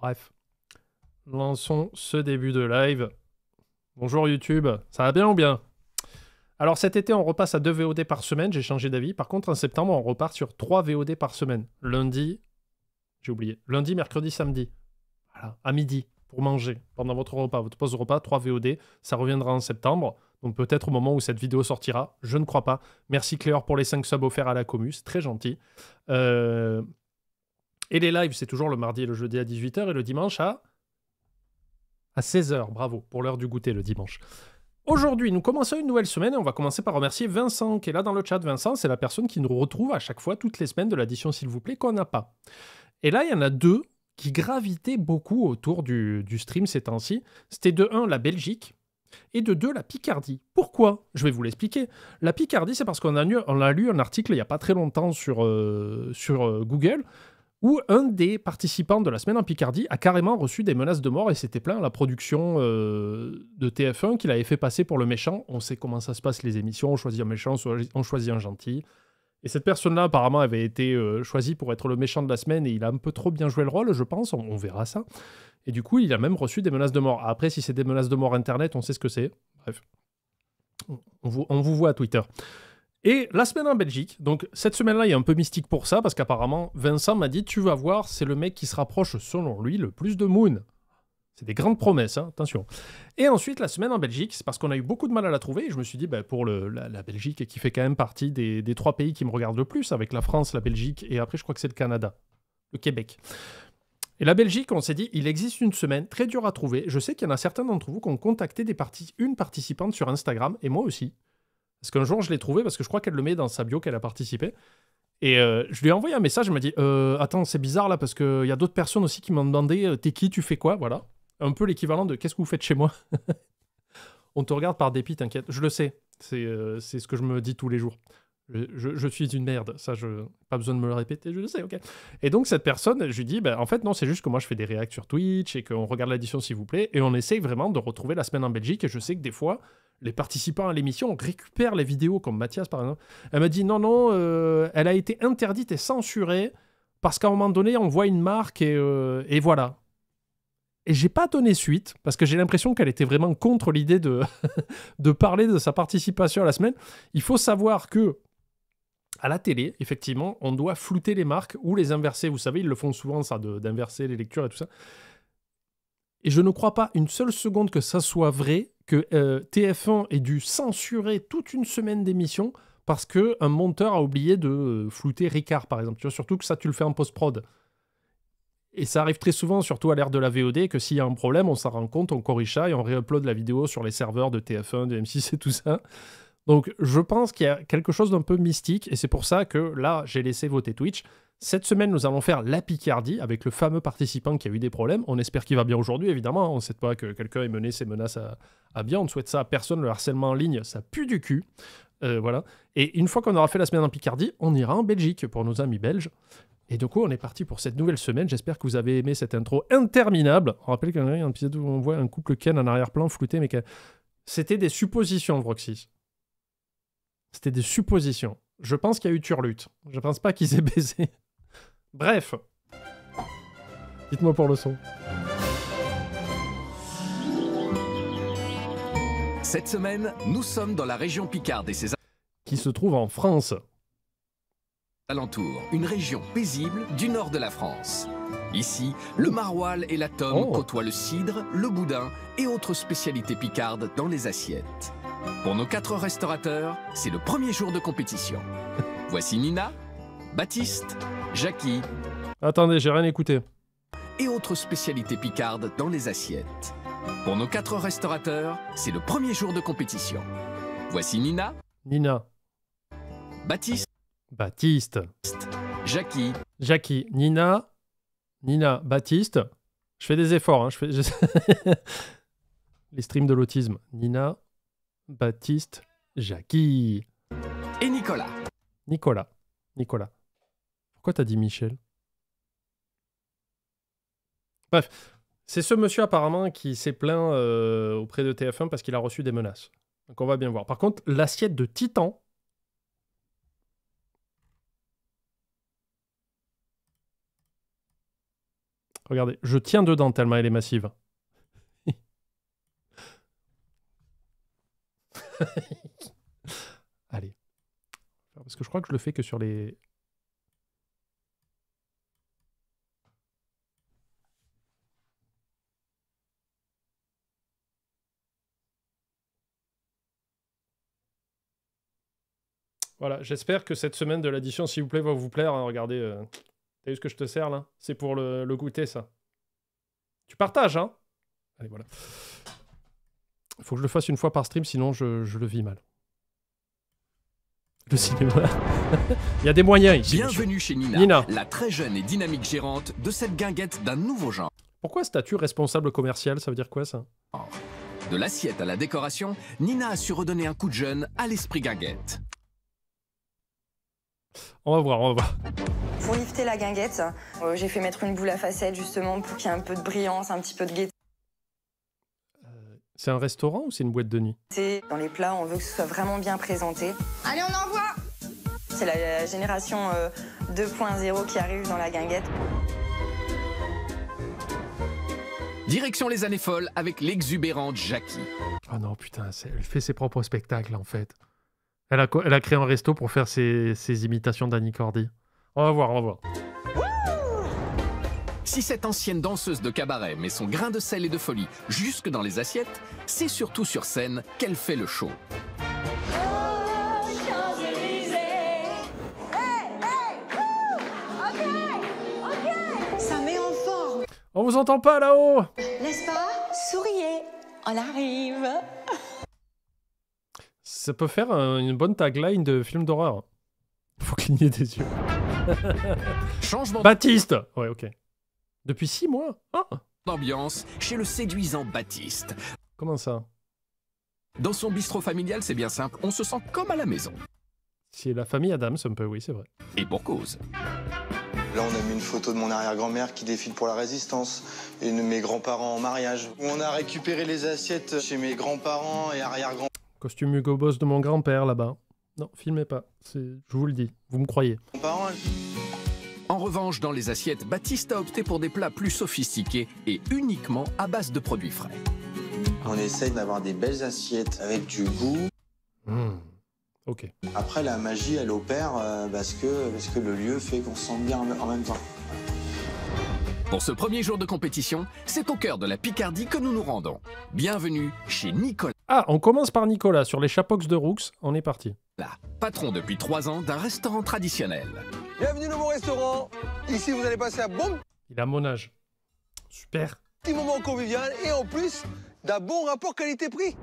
Bref, lançons ce début de live. Bonjour YouTube, ça va bien ou bien? Alors cet été, on repasse à 2 VOD par semaine, j'ai changé d'avis. Par contre, en septembre, on repart sur 3 VOD par semaine. Lundi, j'ai oublié, lundi, mercredi, samedi. Voilà, à midi, pour manger, pendant votre repas, votre pause repas, 3 VOD. Ça reviendra en septembre, donc peut-être au moment où cette vidéo sortira, je ne crois pas. Merci Cléor pour les 5 subs offerts à la commu, c'est très gentil. Et les lives, c'est toujours le mardi et le jeudi à 18 h et le dimanche à 16 h. Bravo, pour l'heure du goûter le dimanche. Aujourd'hui, nous commençons une nouvelle semaine et on va commencer par remercier Vincent qui est là dans le chat. Vincent, c'est la personne qui nous retrouve à chaque fois, toutes les semaines de l'addition s'il vous plaît, qu'on n'a pas. Et là, il y en a deux qui gravitaient beaucoup autour du stream ces temps-ci. C'était de 1, la Belgique, et de 2, la Picardie. Pourquoi? Je vais vous l'expliquer. La Picardie, c'est parce qu'on a lu un article il n'y a pas très longtemps sur Google, où un des participants de la semaine en Picardie a carrément reçu des menaces de mort et s'était plaint à la production de TF1 qu'il avait fait passer pour le méchant. On sait comment ça se passe les émissions, on choisit un méchant, on choisit un gentil. Et cette personne-là, apparemment, avait été choisie pour être le méchant de la semaine et il a un peu trop bien joué le rôle, je pense, on verra ça. Et du coup, il a même reçu des menaces de mort. Après, si c'est des menaces de mort internet, on sait ce que c'est. Bref, on vous voit à Twitter. Et la semaine en Belgique, donc cette semaine-là, il est un peu mystique pour ça, parce qu'apparemment, Vincent m'a dit, tu vas voir, c'est le mec qui se rapproche, selon lui, le plus de Moon. C'est des grandes promesses, hein, attention. Et ensuite, la semaine en Belgique, c'est parce qu'on a eu beaucoup de mal à la trouver, et je me suis dit, pour la Belgique, qui fait quand même partie des 3 pays qui me regardent le plus, avec la France, la Belgique, et après, je crois que c'est le Canada, le Québec. Et la Belgique, on s'est dit, il existe une semaine, très dure à trouver. Je sais qu'il y en a certains d'entre vous qui ont contacté une participante sur Instagram, et moi aussi. Parce qu'un jour, je l'ai trouvé, parce que je crois qu'elle le met dans sa bio qu'elle a participé. Et je lui ai envoyé un message, elle m'a dit attends, c'est bizarre là, parce qu'il y a d'autres personnes aussi qui m'ont demandé t'es qui, tu fais quoi, voilà. Un peu l'équivalent de qu'est-ce que vous faites chez moi. On te regarde par dépit, t'inquiète. Je le sais, c'est ce que je me dis tous les jours. Je suis une merde, ça, pas besoin de me le répéter, je le sais, ok. Et donc, cette personne, je lui dis en fait, non, c'est juste que moi, je fais des réacts sur Twitch et qu'on regarde l'addition, s'il vous plaît, et on essaye vraiment de retrouver la semaine en Belgique. Et je sais que des fois, les participants à l'émission récupèrent les vidéos, comme Mathias, par exemple. Elle m'a dit non, elle a été interdite et censurée parce qu'à un moment donné, on voit une marque et voilà. Et j'ai pas donné suite, parce que j'ai l'impression qu'elle était vraiment contre l'idée de, de parler de sa participation à la semaine. Il faut savoir que à la télé, effectivement, on doit flouter les marques ou les inverser. Vous savez, ils le font souvent, ça, d'inverser les lectures et tout ça. Et je ne crois pas une seule seconde que ça soit vrai, que TF1 ait dû censurer toute une semaine d'émission parce qu'un monteur a oublié de flouter Ricard, par exemple. Tu vois, surtout que ça, tu le fais en post-prod. Et ça arrive très souvent, surtout à l'ère de la VOD, que s'il y a un problème, on s'en rend compte, on corrige ça et on réupload la vidéo sur les serveurs de TF1, de M6 et tout ça. Donc, je pense qu'il y a quelque chose d'un peu mystique, et c'est pour ça que là, j'ai laissé voter Twitch. Cette semaine, nous allons faire la Picardie avec le fameux participant qui a eu des problèmes. On espère qu'il va bien aujourd'hui, évidemment. On ne souhaite pas que quelqu'un ait mené ses menaces à bien. On ne souhaite ça à personne. Le harcèlement en ligne, ça pue du cul. Voilà. Et une fois qu'on aura fait la semaine en Picardie, on ira en Belgique pour nos amis belges. Et du coup, on est parti pour cette nouvelle semaine. J'espère que vous avez aimé cette intro interminable. On rappelle qu'il y a un épisode où on voit un couple Ken en arrière-plan flouté, mais que c'était des suppositions, Vroxy. C'était des suppositions. Je pense qu'il y a eu turlute. Je pense pas qu'ils aient baisé. Bref. Dites-moi pour le son. Cette semaine, nous sommes dans la région Picarde et ses qui se trouve en France. Alentours, une région paisible du nord de la France. Ici, le maroilles et la tome côtoient le cidre, le boudin et autres spécialités picardes dans les assiettes. Pour nos 4 restaurateurs, c'est le premier jour de compétition. Voici Nina, Baptiste, Jackie... Attendez, j'ai rien écouté. ...et autres spécialités picardes dans les assiettes. Pour nos 4 restaurateurs, c'est le premier jour de compétition. Voici Nina... Nina. Baptiste... Baptiste. Jackie... Jackie. Nina... Nina. Baptiste. Je fais des efforts, hein. Les streams de l'autisme. Nina... Baptiste, Jackie. Et Nicolas. Nicolas. Pourquoi t'as dit Michel? Bref, c'est ce monsieur apparemment qui s'est plaint auprès de TF1 parce qu'il a reçu des menaces. Donc on va bien voir. Par contre, l'assiette de Titan... Regardez, je tiens dedans tellement elle est massive. Allez. Parce que je crois que je le fais que sur les... Voilà, j'espère que cette semaine de l'addition, s'il vous plaît, va vous plaire. Hein. Regardez, t'as vu ce que je te sers là? C'est pour le goûter, ça. Tu partages, hein? Allez, voilà. Il faut que je le fasse une fois par stream, sinon je le vis mal. Le cinéma. Il y a des moyens ici. Bienvenue chez Nina, la très jeune et dynamique gérante de cette guinguette d'un nouveau genre. Pourquoi statut responsable commercial? Ça veut dire quoi, ça? De l'assiette à la décoration, Nina a su redonner un coup de jeune à l'esprit guinguette. On va voir, on va voir. Pour lifter la guinguette, j'ai fait mettre une boule à facettes justement pour qu'il y ait un peu de brillance, un petit peu de gaieté. C'est un restaurant ou c'est une boîte de nuit? Dans les plats, on veut que ce soit vraiment bien présenté. Allez, on envoie! C'est la génération 2.0 qui arrive dans la guinguette. Direction les années folles avec l'exubérante Jackie. Oh non, putain, elle fait ses propres spectacles en fait. Elle a créé un resto pour faire ses imitations d'Annie Cordy. On va voir, on va voir. Si cette ancienne danseuse de cabaret met son grain de sel et de folie jusque dans les assiettes, c'est surtout sur scène qu'elle fait le show. Ça met en forme. On vous entend pas là-haut? N'est-ce pas? Souriez, on arrive. Ça peut faire une bonne tagline de film d'horreur. Faut cligner des yeux. Changement Baptiste! Ouais, ok. Depuis 6 mois? Ah. d'ambiance chez le séduisant Baptiste. Comment ça? Dans son bistrot familial, c'est bien simple, on se sent comme à la maison. C'est la famille Adams un peu, oui, c'est vrai. Et pour cause. Là, on a mis une photo de mon arrière-grand-mère qui défile pour la résistance et de mes grands-parents en mariage. On a récupéré les assiettes chez mes grands-parents et arrière-grands. Costume Hugo Boss de mon grand-père là-bas. Non, filmez pas. Je vous le dis, vous me croyez. Parents. En revanche, dans les assiettes, Baptiste a opté pour des plats plus sophistiqués et uniquement à base de produits frais. On essaye d'avoir des belles assiettes avec du goût. Ok. Après, la magie, elle opère parce que le lieu fait qu'on se sente bien en même temps. Pour ce premier jour de compétition, c'est au cœur de la Picardie que nous nous rendons. Bienvenue chez Nicolas. Ah, on commence par Nicolas, sur les chapox de Roux. On est parti. Patron depuis 3 ans d'un restaurant traditionnel. Bienvenue dans mon restaurant. Ici, vous allez passer un bon Il a mon âge. Super. petit moment convivial et en plus, d'un bon rapport qualité-prix.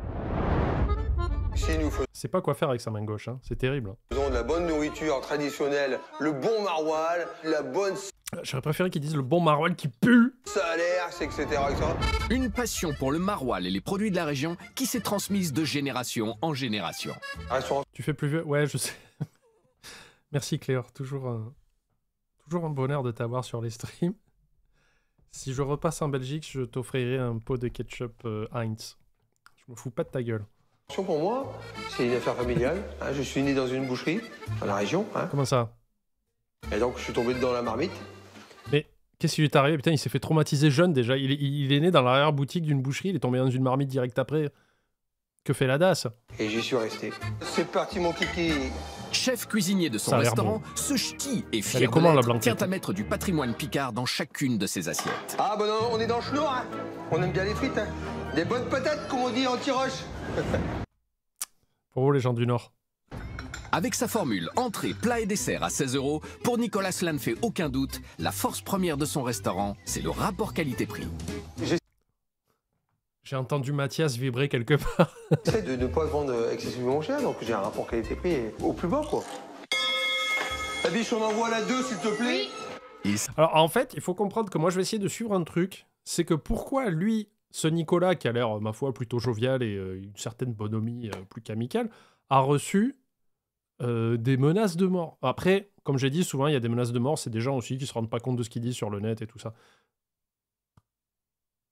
Chez nous, C'est pas quoi faire avec sa main gauche, hein. C'est terrible. faisons de la bonne nourriture traditionnelle, le bon maroilles, la bonne J'aurais préféré qu'ils disent le bon maroilles qui pue. salaire, etc., etc. Une passion pour le maroilles et les produits de la région qui s'est transmise de génération en génération. Restaurant Tu fais plus vieux? Ouais, je sais. Merci Cléor, toujours un bonheur de t'avoir sur les streams. Si je repasse en Belgique, je t'offrirai un pot de ketchup Heinz. Je me fous pas de ta gueule. pour moi, c'est une affaire familiale. Hein, je suis né dans une boucherie, dans la région. Hein, Comment ça? et donc, je suis tombé dans la marmite. Mais qu'est-ce qui lui est arrivé? Putain, il s'est fait traumatiser jeune déjà. Il est né dans l'arrière-boutique d'une boucherie, il est tombé dans une marmite direct après. Que fait la DAS? Et j'y suis resté. C'est parti, mon kiki. Chef cuisinier de son Ça a l'air restaurant, bon. ce ch'ti et Elle est fier de comment, la l'être, blanquette tient à mettre du patrimoine picard dans chacune de ses assiettes. Ah, ben non, on est dans le schnour, hein. On aime bien les frites, hein. Des bonnes patates, comme on dit en tiroche. Pour vous les gens du Nord. Avec sa formule entrée, plat et dessert à 16 €, pour Nicolas, cela ne fait aucun doute. La force première de son restaurant, c'est le rapport qualité-prix. J'ai entendu Mathias vibrer quelque part. J'essaie de ne pas vendre excessivement cher, donc j'ai un rapport qualité-prix au plus bas, quoi. La biche, on envoie la 2, s'il te plaît. Alors en fait, il faut comprendre que moi je vais essayer de suivre un truc. C'est que pourquoi lui, ce Nicolas, qui a l'air, ma foi, plutôt jovial et une certaine bonhomie plus qu'amicale, a reçu des menaces de mort. Après, comme j'ai dit, souvent il y a des menaces de mort, c'est des gens aussi qui se rendent pas compte de ce qu'ils disent sur le net et tout ça.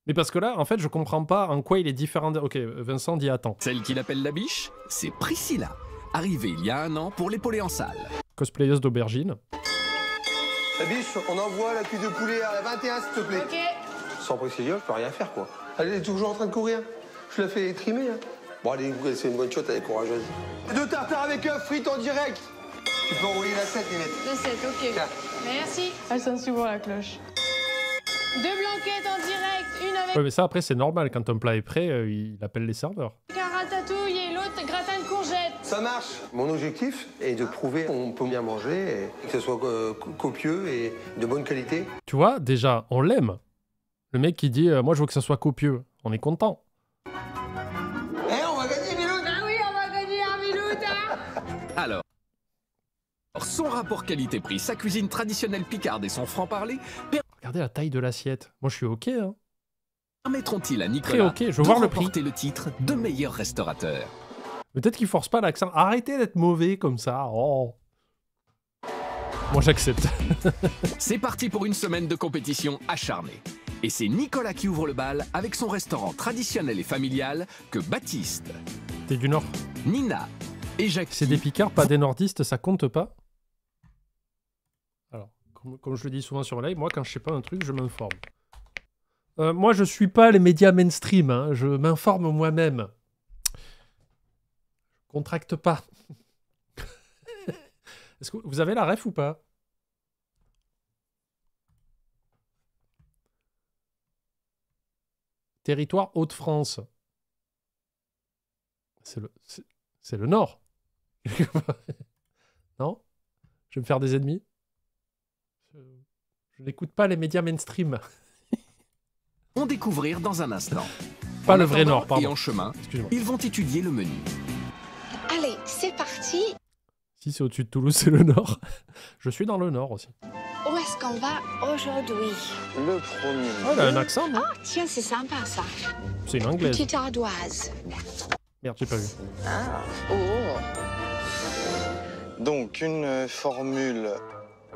Mais parce que là, en fait, je comprends pas en quoi il est différent. Ok, Vincent dit attends. Celle qu'il appelle la biche, c'est Priscilla, arrivée il y a 1 an pour l'épauler en salle. Cosplayeuse d'aubergine. La biche, on envoie la cuisse de poulet à la 21, s'il te plaît. Ok. Sans précision, je peux rien faire, quoi. Elle est toujours en train de courir. Je la fais trimer, hein. Bon, allez, c'est une bonne chotte, elle est courageuse. 2 tartares avec œufs frites en direct. Tu peux envoyer la 7, Ninette. Le 7, ok. Tiens. Merci. Elle sonne souvent la cloche. 2 blanquettes en direct, une avec Ouais, mais ça, après, c'est normal. Quand un plat est prêt, il appelle les serveurs. un ratatouille et l'autre gratin de courgettes. Ça marche. Mon objectif est de prouver qu'on peut bien manger et que ce soit copieux et de bonne qualité. Tu vois, déjà, on l'aime. Le mec qui dit moi, je veux que ça soit copieux. On est content. Eh, on va gagner, Miloud. Ah oui, on va gagner un Miloud, hein. Alors, son rapport qualité-prix, sa cuisine traditionnelle picarde et son franc-parler Regardez la taille de l'assiette. Moi, je suis OK. Hein. permettront-ils à Très Nicolas OK. Je veux de voir le prix. remporter le titre de meilleur restaurateur? Peut-être qu'il force pas l'accent. Arrêtez d'être mauvais comme ça. Oh. Moi, j'accepte. C'est parti pour une semaine de compétition acharnée. Et c'est Nicolas qui ouvre le bal avec son restaurant traditionnel et familial que Baptiste, T'es du Nord. Nina et Jacques. C'est des picards, pas des nordistes, ça compte pas. Alors, comme je le dis souvent sur live, moi, quand je sais pas un truc, je m'informe. Moi, je suis pas les médias mainstream. Hein. Je m'informe moi-même. Je contracte pas. Est-ce que vous avez la ref ou pas? Territoire Hauts-de-France. C'est le Nord. Non? Je vais me faire des ennemis. Je n'écoute pas les médias mainstream. On découvrir dans un instant. Pas En le vrai attendant Nord, pardon. Et en chemin, Excuse-moi. ils vont étudier le menu. Allez, c'est parti. Si c'est au-dessus de Toulouse, c'est le Nord. Je suis dans le Nord aussi. Où est-ce qu'on va aujourd'hui? Le premier. Oh, elle a un accent, non? Ah, tiens, c'est sympa ça. C'est une anglaise. Petite ardoise. Merde, j'ai pas vu. Ah, oh. Donc, une formule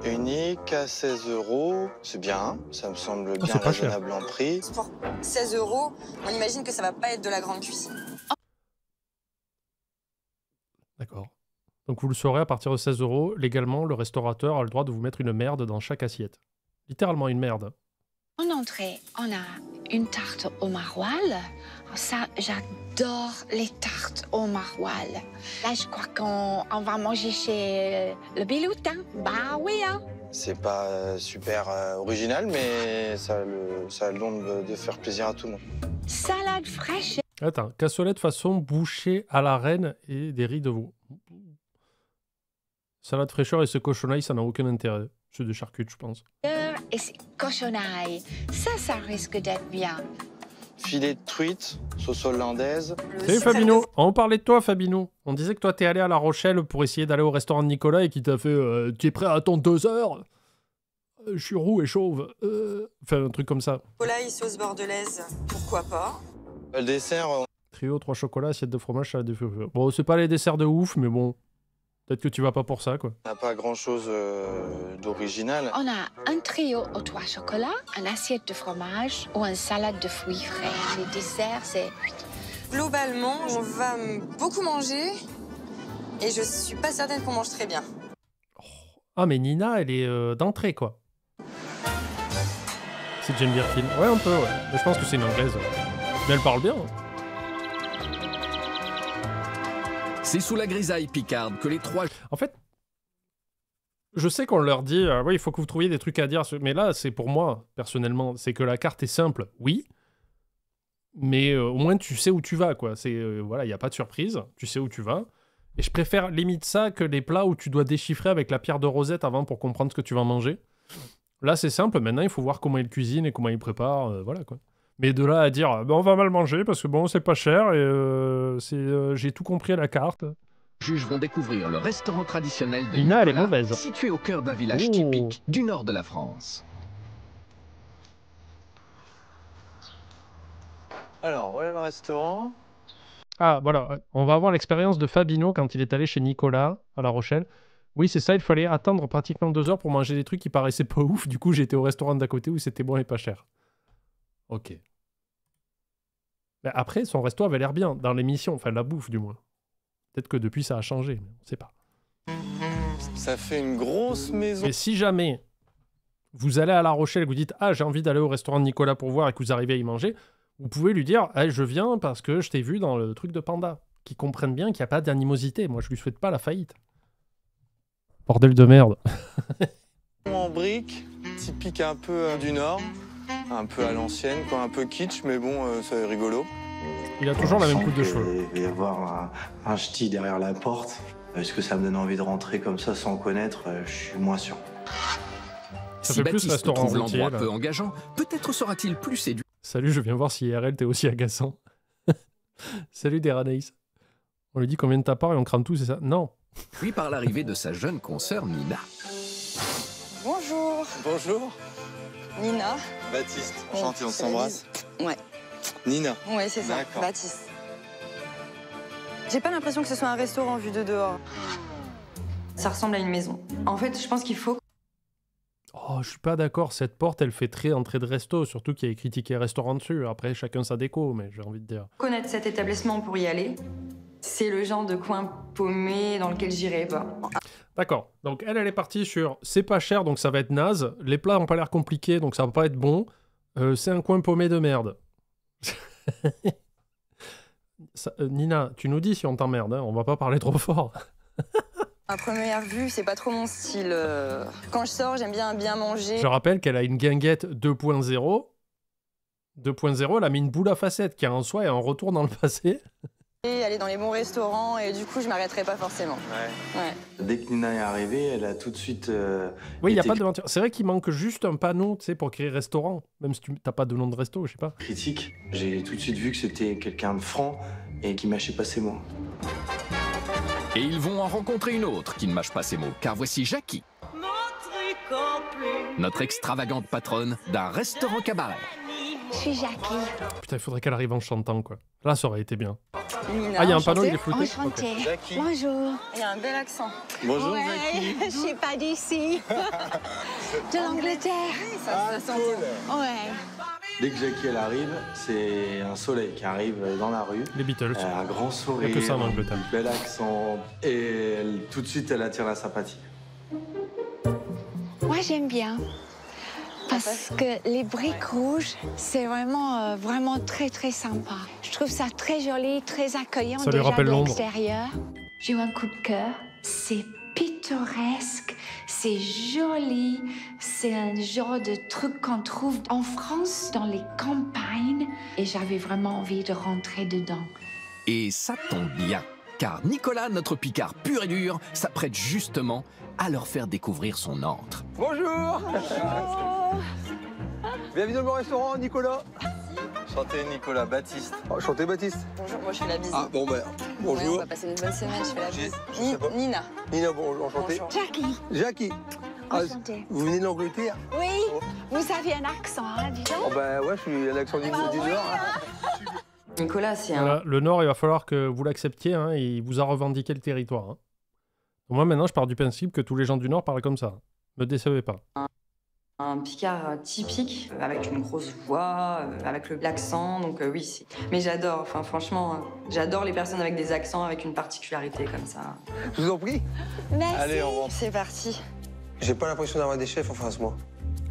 unique à 16 €. C'est bien, ça me semble bien c'est pas cher. raisonnable en prix. Pour 16 €, on imagine que ça va pas être de la grande cuisine. D'accord. Donc vous le saurez, à partir de 16 €, légalement, le restaurateur a le droit de vous mettre une merde dans chaque assiette. Littéralement une merde. En entrée, on a une tarte au maroilles. Oh, ça, j'adore les tartes au maroilles. Là, je crois qu'on va manger chez le Bilout, hein? Bah oui, hein? C'est pas super original, mais ça a le don de faire plaisir à tout le monde. Salade fraîche. Attends, cassolette façon bouchée à la reine et des riz de veau. Salade fraîcheur et ce cochonaille, ça n'a aucun intérêt. C'est des charcutes, je pense. Et c'est cochonaille. Ça risque d'être bien. Filet de truite, sauce hollandaise. Salut Fabino, on parlait de toi Fabino. On disait que toi t'es allé à La Rochelle pour essayer d'aller au restaurant de Nicolas et qu'il t'a fait tu es prêt à attendre 2 heures? Je suis roux et chauve. Enfin un truc comme ça. Volaille sauce bordelaise, pourquoi pas? Le dessert, Trio, 3 chocolats, assiette de fromage, salade de fruits. Bon, c'est pas les desserts de ouf, mais bon. Peut-être que tu vas pas pour ça, quoi. on n'a pas grand-chose d'original. On a un trio aux 3 chocolats, une assiette de fromage ou une salade de fruits frais. Les desserts, c'est... Globalement, on va beaucoup manger et je suis pas certaine qu'on mange très bien. Ah, mais Nina, elle est d'entrée, quoi. C'est Jane Birkin. Ouais, un peu, ouais. Mais je pense que c'est une anglaise. Mais elle parle bien. C'est sous la grisaille picarde que les 3 En fait, je sais qu'on leur dit oui, il faut que vous trouviez des trucs à dire. Mais là, c'est pour moi, personnellement. C'est que la carte est simple, oui. Mais au moins, tu sais où tu vas, quoi. Voilà, il n'y a pas de surprise. Tu sais où tu vas. Et je préfère limite ça que les plats où tu dois déchiffrer avec la pierre de Rosette avant pour comprendre ce que tu vas manger. Là, c'est simple. Maintenant, il faut voir comment ils cuisinent et comment ils préparent. Voilà, quoi. Mais de là à dire, on va mal manger parce que bon, c'est pas cher et j'ai tout compris à la carte. Les juges vont découvrir le restaurant traditionnel de Nina, elle est Nicolas, mauvaise. situé au cœur d'un village Oh. typique du nord de la France. Alors, voilà le restaurant. Ah, voilà, on va avoir l'expérience de Fabino quand il est allé chez Nicolas à La Rochelle. Oui, c'est ça, il fallait attendre pratiquement 2 heures pour manger des trucs qui paraissaient pas ouf. Du coup, j'étais au restaurant d'à côté où c'était bon et pas cher. Ok. Mais après, son resto avait l'air bien dans l'émission, enfin la bouffe du moins. Peut-être que depuis ça a changé, mais on sait pas. Ça fait une grosse maison. Mais si jamais vous allez à La Rochelle, vous dites « Ah, j'ai envie d'aller au restaurant de Nicolas pour voir » et que vous arrivez à y manger, vous pouvez lui dire « Je viens parce que je t'ai vu dans le truc de Panda ». Qu'ils comprennent bien qu'il n'y a pas d'animosité. Moi, je lui souhaite pas la faillite. Bordel de merde. En brique, typique un peu du Nord, un peu à l'ancienne, quoi, un peu kitsch, mais bon, c'est rigolo. Il a toujours la même coupe de cheveux. Il va y avoir un ch'ti derrière la porte. Est-ce que ça me donne envie de rentrer comme ça sans connaître? Je suis moins sûr. Ça Si fait plus Baptiste restaurant trouve routier, l'endroit là. peu engageant, peut-être sera-t-il plus séduit. Salut, je viens voir si IRL t'es aussi agaçant. Salut Deranaïs. On lui dit combien de ta part et on crame tout, c'est ça? Non. Puis par l'arrivée de sa jeune consoeur Nina. Bonjour, Bonjour, Nina. Baptiste. Bon, Enchanté, on c'est la s'embrasse. Ouais, Nina. ouais, c'est ça, D'accord. Baptiste. J'ai pas l'impression que ce soit un restaurant vu de dehors. Ça ressemble à une maison. En fait, je pense qu'il faut Oh, je suis pas d'accord. Cette porte, elle fait très entrée de resto, surtout qu'il y a écrit ticket restaurant dessus. Après, chacun sa déco, mais j'ai envie de dire. connaître cet établissement pour y aller. C'est le genre de coin paumé dans lequel j'irai pas. D'accord. Donc, elle est partie sur c'est pas cher, donc ça va être naze. Les plats ont pas l'air compliqués, donc ça va pas être bon. C'est un coin paumé de merde. Nina, tu nous dis si on t'emmerde, hein, on va pas parler trop fort. À première vue, c'est pas trop mon style. Quand je sors, j'aime bien manger. Je rappelle qu'elle a une guinguette 2.0. 2.0, elle a mis une boule à facettes qui en soi est un retour dans le passé. Et aller dans les bons restaurants et du coup, je m'arrêterai pas forcément. Ouais. Dès que Nina est arrivée, elle a tout de suite... Oui, il n'y a été pas de devanture. C'est vrai qu'il manque juste un panneau, tu sais, pour créer restaurant. Même si tu n'as pas de nom de resto, je sais pas. critique. J'ai tout de suite vu que c'était quelqu'un de franc et qui mâchait pas ses mots. Et ils vont en rencontrer une autre qui ne mâche pas ses mots, car voici Jackie, notre extravagante patronne d'un restaurant cabaret. Je suis Jackie. Putain, il faudrait qu'elle arrive en chantant, quoi. Là, ça aurait été bien. Nina, Ah, il y a un enchantée. panneau, il est flouté. Enchantée. Jackie. Bonjour. Il y a un bel accent. Bonjour, Ouais, Jackie. je suis pas d'ici. De l'Angleterre. Ça s'entend. Ouais. Dès que Jackie elle arrive, c'est un soleil qui arrive dans la rue. Les Beatles. Un grand sourire, Il y a que ça en Angleterre. un bel accent. Et tout de suite, elle attire la sympathie. Moi, j'aime bien. Parce que les briques rouges, c'est vraiment, vraiment très, très sympa. Je trouve ça très joli, très accueillant Ça lui déjà rappelle de Londres. l'extérieur. J'ai eu un coup de cœur. C'est pittoresque, c'est joli, c'est un genre de truc qu'on trouve en France, dans les campagnes. Et j'avais vraiment envie de rentrer dedans. Et ça tombe bien, car Nicolas, notre Picard pur et dur, s'apprête justement à leur faire découvrir son antre. Bonjour. Bienvenue dans mon restaurant, Nicolas. Enchanté, Nicolas. Baptiste. Enchanté, Baptiste. Bonjour, moi je fais la bise. Ah, bon, ben, Ouais, on bonjour. va passer une bonne semaine, je fais la bise. Je sais pas. Nina. Nina, bonjour, enchanté. Bonjour. Jackie, Jackie. Ah, enchantée. vous venez de l'Angleterre? Oui, vous avez un accent, hein, dis donc. Oh, ben, ouais, je suis à l'accent du Nord. Nicolas, c'est un. Voilà, le Nord, il va falloir que vous l'acceptiez. Hein, il vous a revendiqué le territoire. Hein. Moi, maintenant, je pars du principe que tous les gens du Nord parlent comme ça. Me décevez pas. Un Picard typique, avec une grosse voix, avec l'accent, donc oui. Mais j'adore, enfin franchement, j'adore les personnes avec des accents, avec une particularité comme ça. Je vous en prie. Merci. Allez, on rentre. C'est parti. J'ai pas l'impression d'avoir des chefs en face de moi.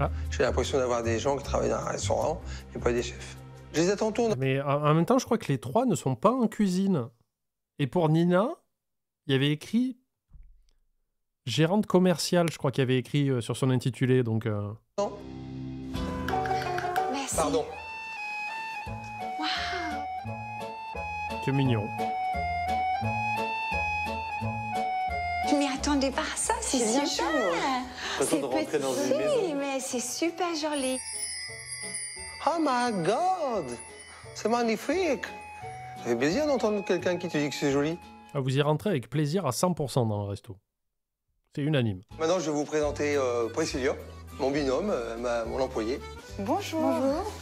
Ah. J'ai l'impression d'avoir des gens qui travaillent dans un restaurant et pas des chefs. Je les attends tourner. Mais en même temps, je crois que les trois ne sont pas en cuisine. Et pour Nina, il y avait écrit gérante commerciale, je crois qu'il y avait écrit sur son intitulé. Donc, Merci. Pardon. c'est mignon. Je m'y attendais pas à ça, c'est C'est bien super. Façon C'est de rentrer dans une petit, maison. mais c'est super joli. Oh my God. C'est magnifique. Ça fait plaisir d'entendre quelqu'un qui te dit que c'est joli. Ah, vous y rentrez avec plaisir à 100% dans le resto. C'est unanime. Maintenant, je vais vous présenter Priscilla, mon binôme, mon employé. Bonjour.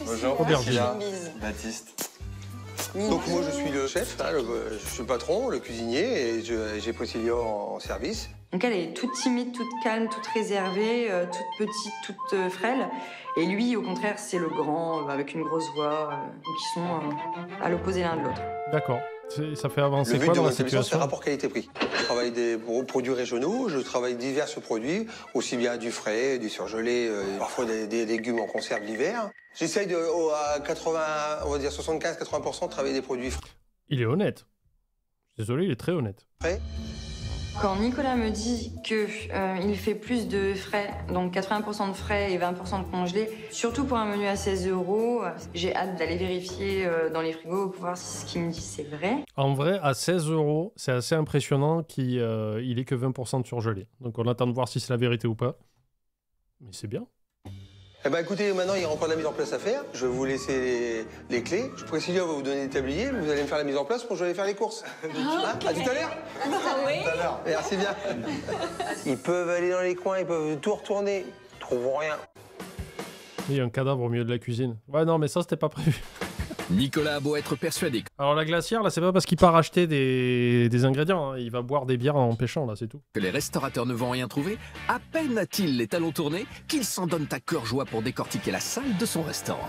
Bonjour, Aubergine. Priscilla. Une bise. Baptiste. Nina. Donc moi, je suis le chef, hein, je suis le patron, le cuisinier, et j'ai Priscilla en service. Donc elle est toute timide, toute calme, toute réservée, toute petite, toute frêle. Et lui, au contraire, c'est le grand, avec une grosse voix. Donc ils sont à l'opposé l'un de l'autre. D'accord. Ça fait avancer Le but quoi de dans mon la établissement, c'est situation? le rapport qualité-prix. Je travaille des produits régionaux, je travaille divers produits, aussi bien du frais, du surgelé, parfois des légumes en conserve l'hiver. J'essaye à 80, on va dire 75-80% de travailler des produits Il est honnête. Désolé, il est très honnête. frais. Quand Nicolas me dit qu'il fait plus de frais, donc 80% de frais et 20% de congelé, surtout pour un menu à 16 €, j'ai hâte d'aller vérifier dans les frigos pour voir si ce qu'il me dit c'est vrai. En vrai, à 16 €, c'est assez impressionnant qu'il ait que 20% de surgelé. Donc on attend de voir si c'est la vérité ou pas. Mais c'est bien. Eh ben écoutez, maintenant il y a encore de la mise en place à faire. Je vais vous laisser les clés. Priscilla va vous donner des tabliers, vous allez me faire la mise en place pour que je vais aller faire les courses. Hein, à tout à l'heure. Oui. Merci bien. Ils peuvent aller dans les coins, ils peuvent tout retourner. Ils trouvent rien. Il y a un cadavre au milieu de la cuisine. Ouais, non, mais ça, c'était pas prévu. Nicolas a beau être persuadé Alors la glacière, là, c'est pas parce qu'il part acheter des ingrédients. Hein. Il va boire des bières en pêchant, là, c'est tout. que les restaurateurs ne vont rien trouver, à peine a-t-il les talons tournés qu'ils s'en donnent à cœur joie pour décortiquer la salle de son restaurant.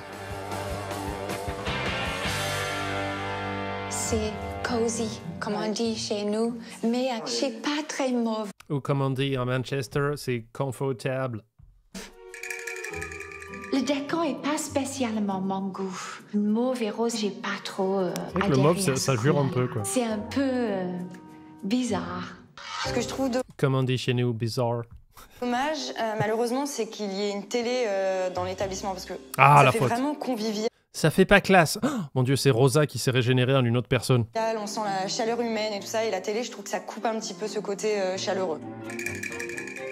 C'est cosy, comme on dit chez nous, mais c'est pas très mauvais. Ou comme on dit à Manchester, c'est confortable. Le décor est pas spécialement mon goût. Mauve et rose, j'ai pas trop C'est vrai que le mauve, ça jure un peu, quoi. C'est un peu bizarre. Ce que je trouve Comme on dit chez nous, bizarre. dommage, malheureusement, c'est qu'il y ait une télé dans l'établissement parce que Ah, ça la fait faute. vraiment convivial. Ça fait pas classe. Oh, mon Dieu, c'est Rosa qui s'est régénérée en une autre personne. On sent la chaleur humaine et tout ça, et la télé, je trouve que ça coupe un petit peu ce côté chaleureux.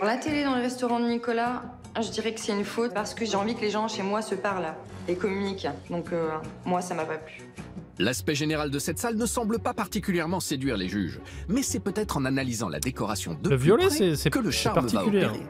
La télé dans le restaurant de Nicolas, je dirais que c'est une faute parce que j'ai envie que les gens chez moi se parlent et communiquent. Donc moi, ça m'a pas plu. L'aspect général de cette salle ne semble pas particulièrement séduire les juges, mais c'est peut-être en analysant la décoration de Le plus violet, près c'est que le charme va particulier. opérer.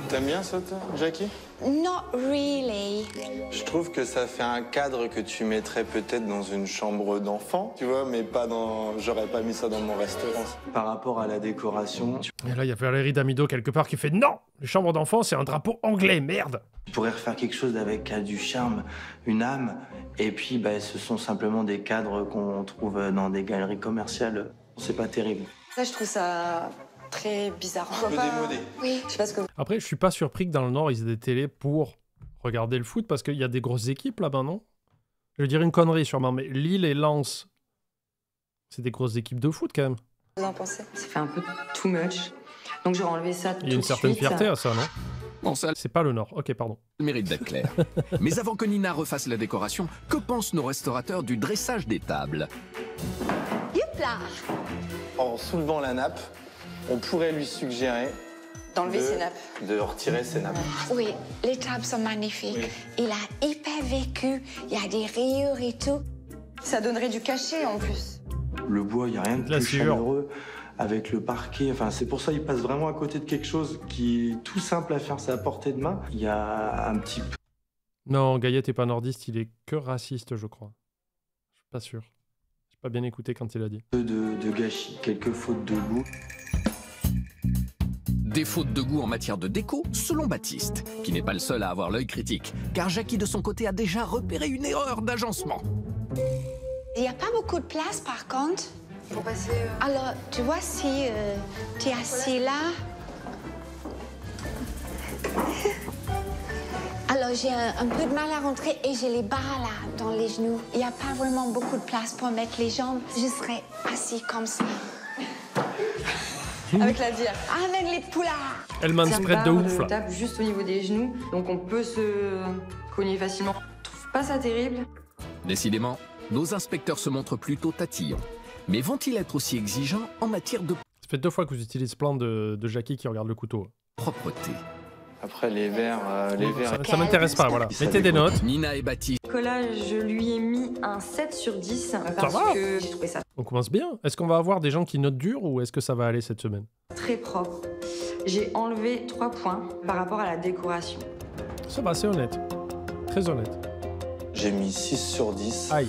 T'aimes bien ça, toi, Jackie? Not really. Je trouve que ça fait un cadre que tu mettrais peut-être dans une chambre d'enfant, tu vois, mais pas dans... J'aurais pas mis ça dans mon restaurant. Par rapport à la décoration, Et là, il y a Valérie Damido quelque part qui fait non, les chambres d'enfants, c'est un drapeau anglais, merde. tu pourrais refaire quelque chose avec du charme, une âme, et puis ce sont simplement des cadres qu'on trouve dans des galeries commerciales. C'est pas terrible. Là, je trouve ça très bizarre. On voit pas... démodé. Oui, je sais pas ce que vous... Après, je suis pas surpris que dans le Nord, ils aient des télés pour regarder le foot, parce qu'il y a des grosses équipes là-bas, non? Je veux dire une connerie sûrement, mais Lille et Lens, c'est des grosses équipes de foot quand même. Vous en pensez? Ça fait un peu too much. Donc j'aurais enlevé ça tout de Il y a une suite. certaine fierté à ça, non? Bon, ça C'est pas le Nord. Ok, pardon. le mérite d'être clair. Mais avant que Nina refasse la décoration, que pensent nos restaurateurs du dressage des tables? Youpla! En soulevant la nappe, on pourrait lui suggérer D'enlever ses nappes. de retirer ses nappes. Oui, les tables sont magnifiques. Il a hyper vécu, il y a des rayures et tout. Ça donnerait du cachet en plus. Le bois, il n'y a rien de La plus sueur. chaleureux. Avec le parquet, c'est pour ça qu'il passe vraiment à côté de quelque chose qui est tout simple à faire, c'est à portée de main. Il y a un petit peu Non, Gaillette est pas nordiste, il est que raciste, je crois. Je suis pas sûr. J'ai pas bien écouté quand il a dit. de gâchis, quelques fautes de goût. Des fautes de goût en matière de déco, selon Baptiste, qui n'est pas le seul à avoir l'œil critique, car Jackie de son côté a déjà repéré une erreur d'agencement. Il n'y a pas beaucoup de place par contre. Pour passer... Alors, tu vois, si tu es assis là... Alors, j'ai un peu de mal à rentrer et j'ai les barres là, dans les genoux. Il n'y a pas vraiment beaucoup de place pour mettre les jambes. Je serais assis comme ça. Avec la bière. Avec les poulards. Elle manspread de ouf, là. tape juste au niveau des genoux, donc on peut se cogner facilement. Je trouve pas ça terrible. Décidément, nos inspecteurs se montrent plutôt tatillons. Mais vont-ils être aussi exigeants en matière de Ça fait 2 fois que vous utilisez ce plan de Jackie qui regarde le couteau. propreté? Après, les verres... Ça m'intéresse pas, voilà. Mettez des notes. Nina et Baptiste Nicolas, je lui ai mis un 7 sur 10 parce va que j'ai trouvé ça On commence bien. Est-ce qu'on va avoir des gens qui notent dur ou est-ce que ça va aller cette semaine? très propre. J'ai enlevé 3 points par rapport à la décoration. Ça va, c'est honnête. Très honnête. J'ai mis 6 sur 10 Aïe.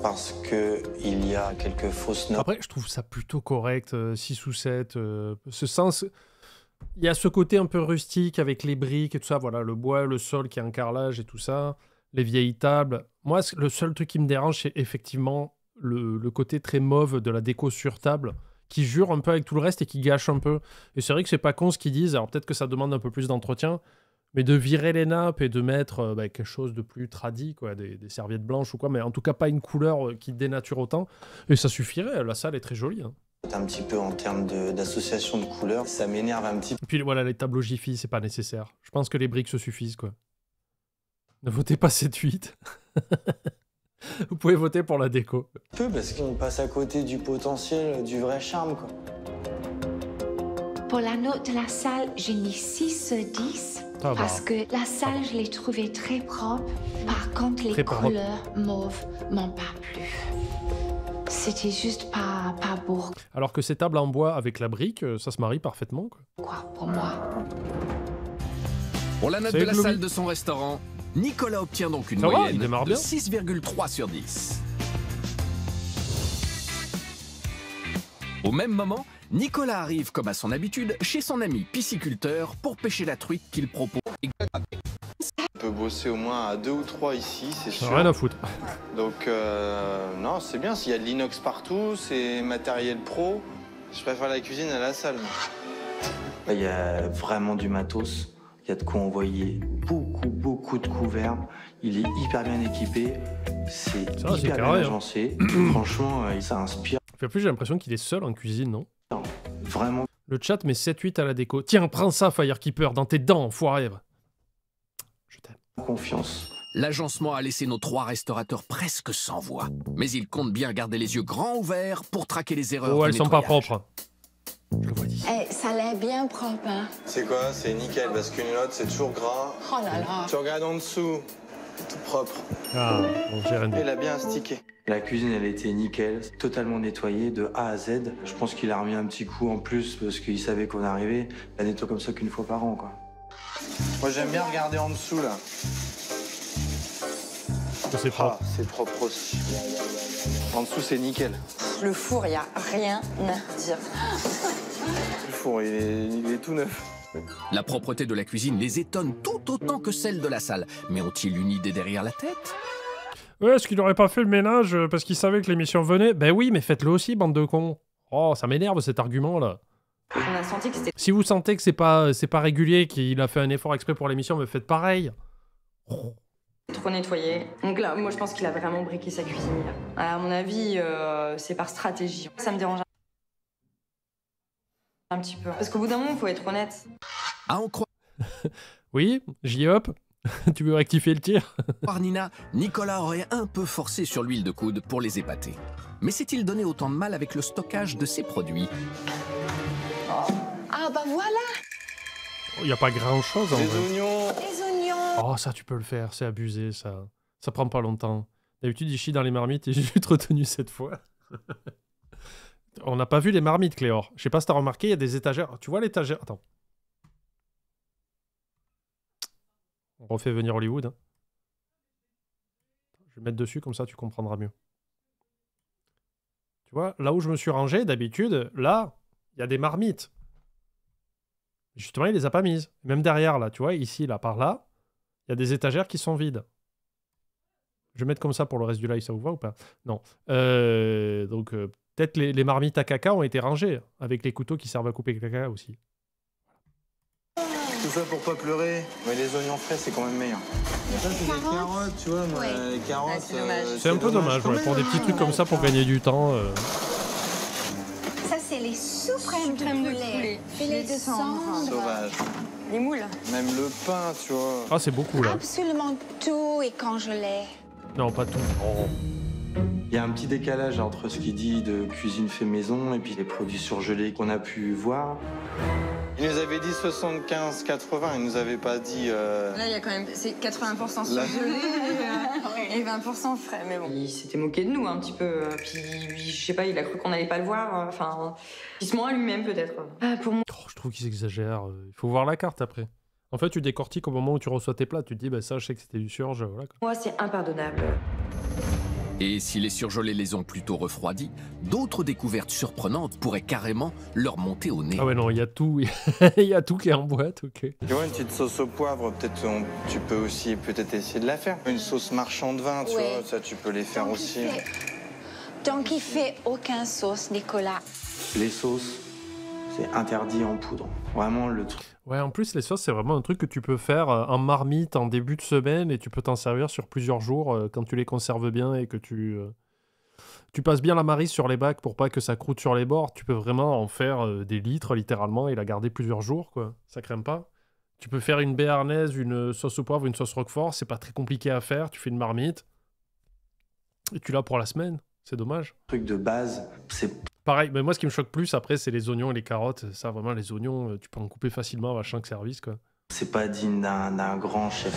parce qu'il y a quelques fausses notes. Après, je trouve ça plutôt correct, 6 ou 7. Ce sens... Il y a ce côté un peu rustique avec les briques et tout ça. Voilà, le bois, le sol qui est en carrelage et tout ça. Les vieilles tables. Moi, le seul truc qui me dérange, c'est effectivement le côté très mauve de la déco sur table qui jure un peu avec tout le reste et qui gâche un peu. Et c'est vrai que c'est pas con ce qu'ils disent, alors peut-être que ça demande un peu plus d'entretien, mais de virer les nappes et de mettre quelque chose de plus tradi, quoi, des serviettes blanches ou quoi, mais en tout cas pas une couleur qui dénature autant, et ça suffirait, la salle est très jolie. Hein. Un petit peu en termes d'association de couleurs, ça m'énerve un petit peu. Et puis voilà, les tableaux Jiffy, c'est pas nécessaire. Je pense que les briques se suffisent, quoi. Ne votez pas 7-8. Vous pouvez voter pour la déco. Peu parce qu'on passe à côté du potentiel, du vrai charme, quoi. Pour la note de la salle, j'ai mis 6 sur 10. Ah bah. Parce que la salle, je l'ai trouvée très propre. Par contre, les Très propre. couleurs mauves m'ont pas plu. C'était juste pas beau, Alors que ces tables en bois avec la brique, ça se marie parfaitement, quoi. quoi, pour moi. Pour la note C'est de la Gloomy. salle de son restaurant, Nicolas obtient donc une Ça va, il moyenne démarre de bien. 6,3 sur 10. Au même moment, Nicolas arrive, comme à son habitude, chez son ami pisciculteur pour pêcher la truite qu'il propose. On peut bosser au moins à 2 ou 3 ici, c'est sûr. Rien à foutre. Donc, non, c'est bien. S'il y a de l'inox partout, c'est matériel pro. Je préfère la cuisine à la salle. moi. Il y a vraiment du matos. Il y a de quoi envoyer beaucoup de couverts. Il est hyper bien équipé. C'est Ça, c'est hyper carré, bien hein. agencé. Franchement, ça inspire. En plus, j'ai l'impression qu'il est seul en cuisine, non? Vraiment. Le chat met 7-8 à la déco. Tiens, prends ça, Firekeeper, dans tes dents, enfoiré. Je t'aime. Confiance. L'agencement a laissé nos 3 restaurateurs presque sans voix. Mais ils comptent bien garder les yeux grands ouverts pour traquer les erreurs Oh, du elles sont pas nettoyage. propres. Je le vois d'ici. Eh, ça a l'air bien propre, hein. C'est quoi? C'est nickel, parce qu'une lotte, c'est toujours gras. Oh là là. Tu regardes en dessous, tout propre. Ah, bon, j'ai rien dit. Il a bien stické. La cuisine, elle était nickel, totalement nettoyée de A à Z. Je pense qu'il a remis un petit coup en plus parce qu'il savait qu'on arrivait. Il la nettoie comme ça qu'une fois par an, quoi. Moi, j'aime bien regarder en dessous, là. C'est propre. Ah, c'est propre aussi. En dessous, c'est nickel. Le four, il n'y a rien à dire. Le four, il est tout neuf. La propreté de la cuisine les étonne tout autant que celle de la salle. Mais ont-ils une idée derrière la tête? Ouais, est-ce qu'il n'aurait pas fait le ménage parce qu'il savait que l'émission venait? Ben oui, mais faites-le aussi, bande de cons. Oh, ça m'énerve cet argument-là. On a senti que c'était Si vous sentez que c'est pas régulier, qu'il a fait un effort exprès pour l'émission, mais faites pareil. Oh. trop nettoyé. Donc là, moi, je pense qu'il a vraiment briqué sa cuisine. À mon avis, c'est par stratégie. Ça me dérange un petit peu. Parce qu'au bout d'un moment, il faut être honnête. À en croire Oui, J-Hop, tu veux rectifier le tir? Nina, Nicolas aurait un peu forcé sur l'huile de coude pour les épater. Mais s'est-il donné autant de mal avec le stockage de ses produits? Ah bah voilà, Il n'y a pas grand-chose en Des vrai. oignons. les oignons. Oh, ça, tu peux le faire, c'est abusé, ça. Ça prend pas longtemps. D'habitude, il chie dans les marmites et j'ai juste retenu cette fois. On n'a pas vu les marmites, Cléor. Je sais pas si t'as remarqué, il y a des étagères. Tu vois l'étagère? Attends. On refait venir Hollywood. Hein. Je vais mettre dessus, comme ça tu comprendras mieux. Tu vois, là où je me suis rangé, d'habitude, là, il y a des marmites. Justement, il les a pas mises. Même derrière, là, tu vois, ici, là, par là, il y a des étagères qui sont vides. Je vais mettre comme ça pour le reste du live, ça vous va ou pas? Non. Donc, peut-être les marmites à caca ont été rangées, avec les couteaux qui servent à couper le caca aussi. Tout ça pour pas pleurer. Mais les oignons frais, c'est quand même meilleur. Ça, c'est des carottes, tu vois. moi, Ouais. Les carottes, Ouais, c'est dommage. C'est un peu dommage, quand ouais, même, pour des petits trucs comme ça, pour gagner du temps. Ça, c'est les suprêmes Crème de de poulet. poulet. Filet de cendre. Sauvage. Les moules. Même le pain, tu vois. Ah, c'est beaucoup, là. Absolument tout est congelé. Non, pas tout. Oh. Il y a un petit décalage entre ce qu'il dit de cuisine fait maison et puis les produits surgelés qu'on a pu voir. Il nous avait dit 75-80, il nous avait pas dit... Là, il y a quand même... C'est 80% surgelé et 20% frais, mais bon. Il s'était moqué de nous un petit peu. Puis, je sais pas, il a cru qu'on n'allait pas le voir. Enfin, il se ment à lui-même, peut-être. Pour moi... Oh, je trouve qu'ils exagèrent. Il faut voir la carte après. En fait, tu décortiques au moment où tu reçois tes plats. Tu te dis, bah ça, je sais que c'était du surge. Voilà, quoi. Moi, c'est impardonnable. Et si les surgelés les ont plutôt refroidis, d'autres découvertes surprenantes pourraient carrément leur monter au nez. Ah ouais, non, il y a tout. Il y a tout qui est en boîte, ok. Tu vois, une petite sauce au poivre, peut-être tu peux aussi peut-être essayer de la faire. Une sauce marchand de vin, tu Ouais. vois, ça tu peux les faire Donc, aussi. il fait Donc il fait aucune sauce, Nicolas. Les sauces, c'est interdit en poudre. Vraiment le truc. Ouais, en plus, les sauces, c'est vraiment un truc que tu peux faire en marmite en début de semaine et tu peux t'en servir sur plusieurs jours quand tu les conserves bien et que tu passes bien la maryse sur les bacs pour pas que ça croûte sur les bords. Tu peux vraiment en faire des litres, littéralement, et la garder plusieurs jours, quoi. Ça crème pas. Tu peux faire une béarnaise, une sauce au poivre, une sauce roquefort. C'est pas très compliqué à faire. Tu fais une marmite et tu l'as pour la semaine. C'est dommage. Truc de base, c'est Pareil, mais moi, ce qui me choque plus, après, c'est les oignons et les carottes. Ça, vraiment, les oignons, tu peux en couper facilement à chaque service, quoi. c'est pas digne d'un grand chef.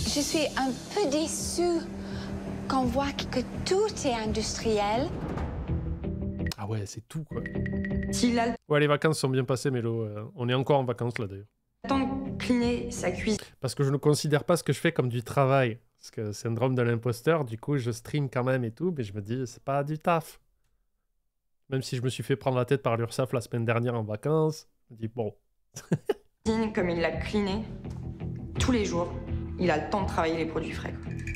Je suis un peu déçue qu'on voit que tout est industriel. Ah ouais, c'est tout, quoi. S'il a le Ouais, les vacances sont bien passées, Mélo. On est encore en vacances, là, d'ailleurs. temps de cleaner sa cuisine, Parce que je ne considère pas ce que je fais comme du travail. Parce que syndrome de l'imposteur, du coup, je stream quand même et tout, mais je me dis, c'est pas du taf. Même si je me suis fait prendre la tête par l'URSSAF la semaine dernière en vacances, je me dis, bon. comme il l'a cleané, tous les jours, il a le temps de travailler les produits frais.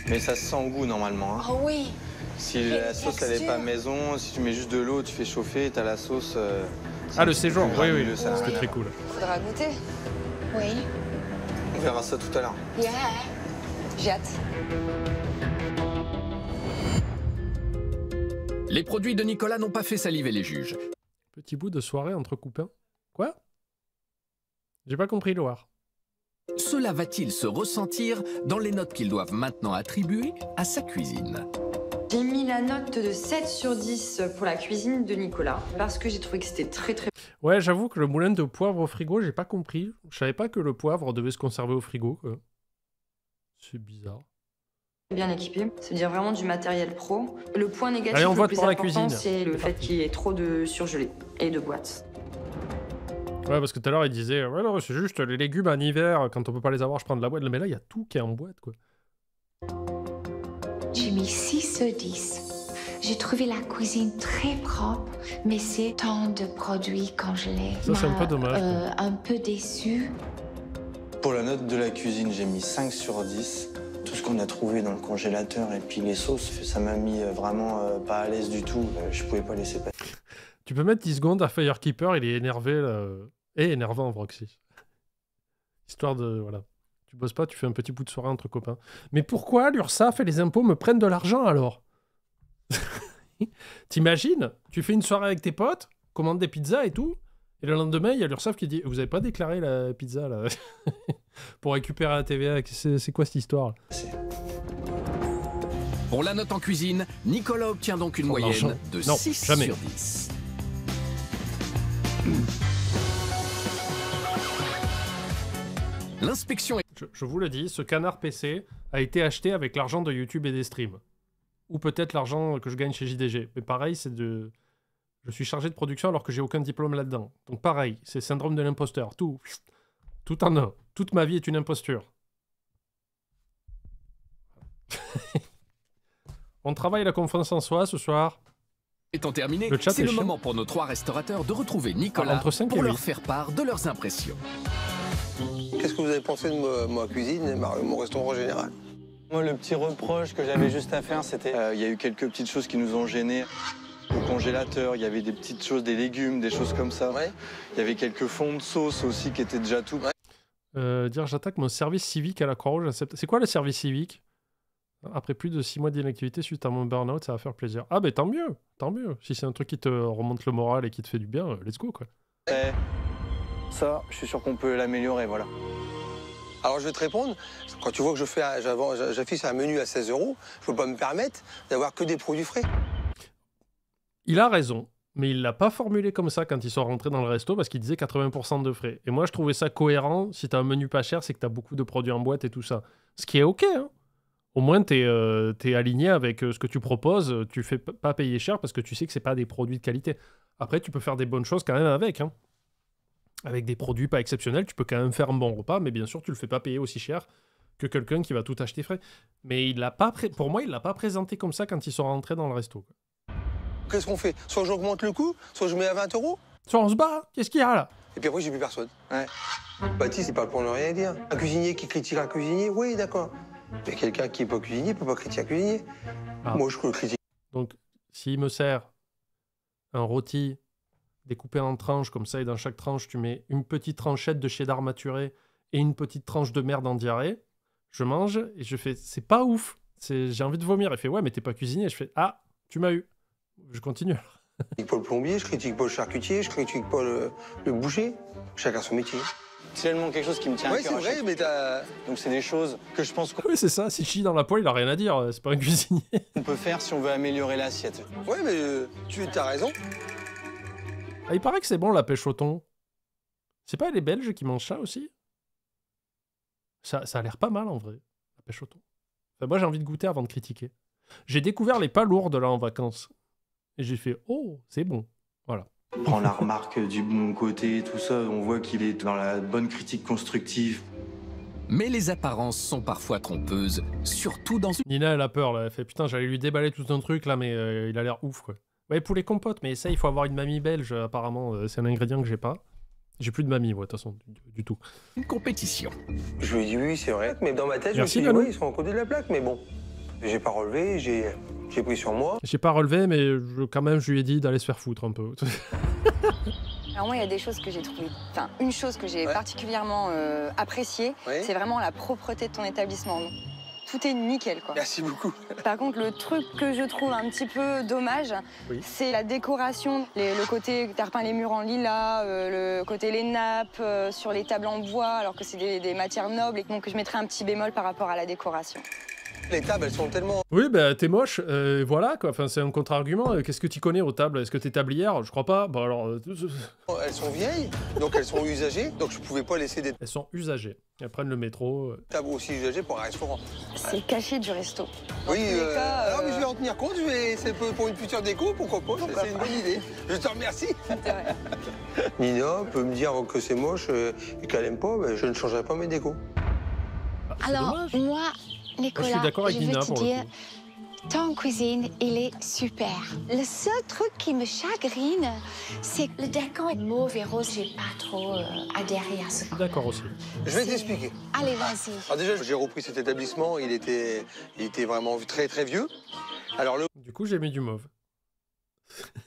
Mais ça se sent au goût normalement. Hein. Oh oui. Si la sauce elle est pas maison, si tu mets juste de l'eau, tu fais chauffer, t'as la sauce. Ah, le séjour, oui, oui, granuleux, ça n'a c'était rien à très voir. cool. Faudra goûter. Oui. On verra ça tout à l'heure. Yeah. J'ai hâte. Les produits de Nicolas n'ont pas fait saliver les juges. Petit bout de soirée entre copains. Quoi? J'ai pas compris, Loire. Cela va-t-il se ressentir dans les notes qu'ils doivent maintenant attribuer à sa cuisine? J'ai mis la note de 7 sur 10 pour la cuisine de Nicolas, parce que j'ai trouvé que c'était très Ouais, j'avoue que le moulin de poivre au frigo, j'ai pas compris. Je savais pas que le poivre devait se conserver au frigo, quoi. C'est bizarre. bien équipé. C'est-à-dire vraiment du matériel pro. Le point négatif Allez, on le vote plus pour la important, cuisine. c'est le C'est fait parti. qu'il y ait trop de surgelés et de boîtes. Ouais, parce que tout à l'heure, il disait, ouais, non, c'est juste les légumes en hiver, quand on peut pas les avoir, je prends de la boîte. Mais là, il y a tout qui est en boîte, quoi. J'ai mis 6 sur 10. J'ai trouvé la cuisine très propre, mais c'est tant de produits congelés. Ça, c'est un peu M'a, dommage, quoi. un peu déçu. Pour la note de la cuisine, j'ai mis 5 sur 10. Tout ce qu'on a trouvé dans le congélateur et puis les sauces, ça m'a mis vraiment pas à l'aise du tout. Je pouvais pas laisser passer. Tu peux mettre 10 secondes à Firekeeper, il est énervé, là. Et énervant, Vroxy. Histoire de... Voilà. Tu bosses pas, tu fais un petit bout de soirée entre copains. Mais pourquoi l'URSSAF et les impôts me prennent de l'argent, alors? T'imagines? Tu fais une soirée avec tes potes, commandes des pizzas et tout, et le lendemain, il y a l'URSSAF qui dit « Vous avez pas déclaré la pizza, là, pour récupérer la TVA, c'est quoi cette histoire, là ?» Pour la note en cuisine, Nicolas obtient donc une Son argent. moyenne de Non, 6 jamais. sur 10. L'inspection est... Je vous le dis, ce canard PC a été acheté avec l'argent de YouTube et des streams. Ou peut-être l'argent que je gagne chez JDG. Mais pareil, c'est de... Je suis chargé de production alors que j'ai aucun diplôme là-dedans. Donc pareil, c'est syndrome de l'imposteur. Tout en un. Toute ma vie est une imposture. On travaille la confiance en soi ce soir. étant terminé, Le chat c'est est le chiant. moment pour nos 3 restaurateurs de retrouver Nicolas Entre 5 et pour leur 8. faire part de leurs impressions. Qu'est-ce que vous avez pensé de ma cuisine et mon restaurant en général? Moi, le petit reproche que j'avais juste à faire, c'était... Il y a eu quelques petites choses qui nous ont gênés. Au congélateur, il y avait des petites choses, des légumes, des choses comme ça. Ouais. Il y avait quelques fonds de sauce aussi qui étaient déjà tout. Dire j'attaque mon service civique à la Croix-Rouge. C'est quoi le service civique? Après plus de 6 mois d'inactivité suite à mon burn-out, ça va faire plaisir. Ah ben tant mieux, tant mieux. Si c'est un truc qui te remonte le moral et qui te fait du bien, let's go, quoi. Ça, je suis sûr qu'on peut l'améliorer, voilà. Alors je vais te répondre, quand tu vois que j'affiche un menu à 16 €, je peux pas me permettre d'avoir que des produits frais. Il a raison, mais il l'a pas formulé comme ça quand ils sont rentrés dans le resto parce qu'il disait 80% de frais. Et moi, je trouvais ça cohérent. Si t'as un menu pas cher, c'est que t'as beaucoup de produits en boîte et tout ça. Ce qui est OK, hein. Au moins, t'es aligné avec ce que tu proposes. Tu fais pas payer cher parce que tu sais que c'est pas des produits de qualité. Après, tu peux faire des bonnes choses quand même avec, hein. Avec des produits pas exceptionnels, tu peux quand même faire un bon repas, mais bien sûr, tu le fais pas payer aussi cher que quelqu'un qui va tout acheter frais. Mais il l'a pas pour moi, il l'a pas présenté comme ça quand ils sont rentrés dans le resto, quoi. Qu'est-ce qu'on fait? Soit j'augmente le coût, soit je mets à 20 €. Soit on se bat, qu'est-ce qu'il y a là? Et puis après, j'ai plus personne. Ouais. Baptiste, il parle pour ne rien dire. Un cuisinier qui critique un cuisinier, oui, d'accord. Mais quelqu'un qui n'est pas cuisinier ne peut pas critiquer un cuisinier. Ah. Moi, je critique. Donc, s'il me sert un rôti découpé en tranches comme ça, et dans chaque tranche, tu mets une petite tranchette de cheddar maturé et une petite tranche de merde en diarrhée, je mange et je fais, c'est pas ouf. J'ai envie de vomir. Il fait, ouais, mais t'es pas cuisinier. Je fais, ah, tu m'as eu. Je continue. Je critique pas le plombier, je critique pas le charcutier, je critique pas le boucher. Chacun son métier. C'est tellement quelque chose qui me tient à cœur. Oui, c'est vrai, mais t'as... Donc c'est des choses que je pense Oui, c'est ça. S'il chie dans la poêle, il a rien à dire. C'est pas un cuisinier. qu'on peut faire si on veut améliorer l'assiette. Ouais, mais tu as raison. Ah, il paraît que c'est bon, la pêche au thon. C'est pas les Belges qui mangent ça aussi? Ça a l'air pas mal, en vrai, la pêche au thon. Enfin, moi, j'ai envie de goûter avant de critiquer. J'ai découvert les pas lourdes, là, en vacances. Et j'ai fait, oh, c'est bon. Voilà. On prend la remarque du bon côté, tout ça, on voit qu'il est dans la bonne critique constructive. Mais les apparences sont parfois trompeuses, surtout dans une... Nina, elle a peur, là. Elle fait, putain, j'allais lui déballer tout un truc, là, mais il a l'air ouf, quoi. Ouais, pour les compotes, mais ça, il faut avoir une mamie belge, apparemment. C'est un ingrédient que j'ai pas. J'ai plus de mamie, moi, de toute façon, du tout. une compétition. Je lui ai dit oui, c'est vrai, mais dans ma tête, Merci, je me suis dit, Nanou. oui, ils sont à côté de la plaque, mais bon. J'ai pas relevé, j'ai pris sur moi. J'ai pas relevé, mais quand même, je lui ai dit d'aller se faire foutre un peu. Alors moi, il y a des choses que j'ai trouvées... Enfin, une chose que j'ai Ouais. particulièrement appréciée, Ouais. c'est vraiment la propreté de ton établissement. Tout est nickel, quoi. Merci beaucoup. Par contre, le truc que je trouve un petit peu dommage, Oui. c'est la décoration. Le côté, t'as repeint les murs en lilas, le côté les nappes, sur les tables en bois, alors que c'est des matières nobles. Et donc, je mettrais un petit bémol par rapport à la décoration. Les tables, elles sont tellement... Oui, bah, t'es moche, voilà, quoi. Enfin, c'est un contre-argument. Qu'est-ce que tu connais aux tables? Est-ce que t'es tablière? Je crois pas. Bon, alors... Elles sont vieilles, donc elles sont usagées, donc je pouvais pas laisser des elles sont usagées. Elles prennent le métro. tables aussi usagées pour un restaurant. C'est le cachet du resto. Dans Oui, tous les cas, alors mais je vais en tenir compte, c'est pour une future déco, pourquoi pas, c'est une bonne idée. Je te remercie. c'est vrai. Nina peut me dire que c'est moche et qu'elle aime pas, ben, je ne changerai pas mes décos. Ah, c'est Alors, dommage. moi, Nicolas, je suis d'accord avec je veux Nina, te pour le dire, coup. ton cuisine, il est super. Le seul truc qui me chagrine, c'est que le décor est mauve et rose. J'ai pas trop adhéré à ce. Je suis d'accord aussi. Je vais t'expliquer. Allez, vas-y. Alors déjà, j'ai repris cet établissement, il était vraiment très très vieux. Alors Du coup, j'ai mis du mauve.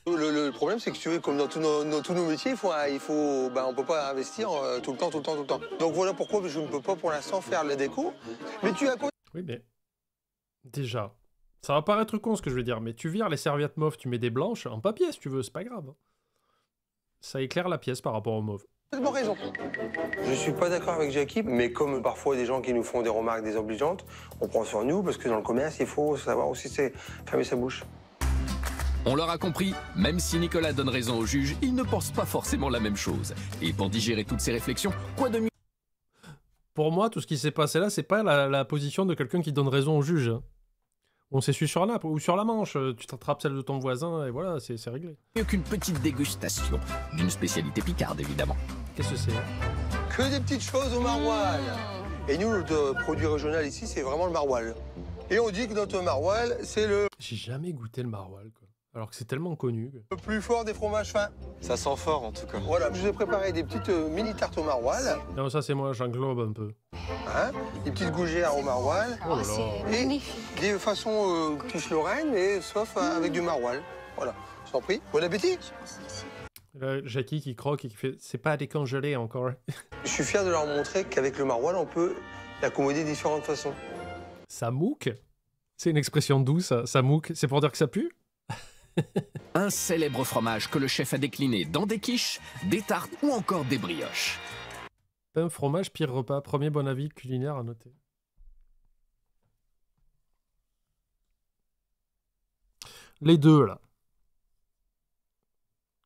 le problème, c'est que tu veux, comme dans tous nos métiers, on peut pas investir tout le temps. Donc voilà pourquoi je ne peux pas pour l'instant faire la déco. Mais tu as quoi? Oui, mais... Déjà, ça va paraître con ce que je veux dire, mais tu vires les serviettes mauves, tu mets des blanches en papier si tu veux, c'est pas grave. Ça éclaire la pièce par rapport au mauve. Tellement raison. Je suis pas d'accord avec Jackie, mais comme parfois des gens qui nous font des remarques désobligeantes, on prend sur nous parce que dans le commerce, il faut savoir aussi fermer sa bouche. On l'aura compris, même si Nicolas donne raison au juge, il ne pense pas forcément la même chose. Et pour digérer toutes ces réflexions, quoi de mieux? Pour moi, tout ce qui s'est passé là, c'est pas la position de quelqu'un qui donne raison au juge. Hein. On s'essuie sur la nappe ou sur la manche, tu t'attrapes celle de ton voisin et voilà, c'est réglé. Mieux qu'une petite dégustation, d'une spécialité picarde évidemment. Qu'est-ce que c'est? Que des petites choses au maroilles. Et nous, notre produit régional ici, c'est vraiment le maroilles. Et on dit que notre maroilles, c'est le J'ai jamais goûté le maroilles, quoi. Alors que c'est tellement connu. plus fort des fromages fins. Ça sent fort en tout cas. Voilà, je vous ai préparé des petites mini tartes au maroilles, Non, ça c'est moi, j'englobe un peu. hein, des petites gougères au maroilles, Oh là là. C'est et magnifique. des façons quiche Lorraine, mais sauf avec du maroilles. Voilà, je t'en prie. Bon appétit. Là, Jackie qui croque et qui fait, c'est pas décongelé encore. Je suis fier de leur montrer qu'avec le maroilles, on peut l'accommoder de différentes façons. Ça mouque? C'est une expression douce, ça mouque. C'est pour dire que ça pue? Un célèbre fromage que le chef a décliné dans des quiches, des tartes ou encore des brioches. Pain, fromage, pire repas. Premier bon avis culinaire à noter. Les deux, là.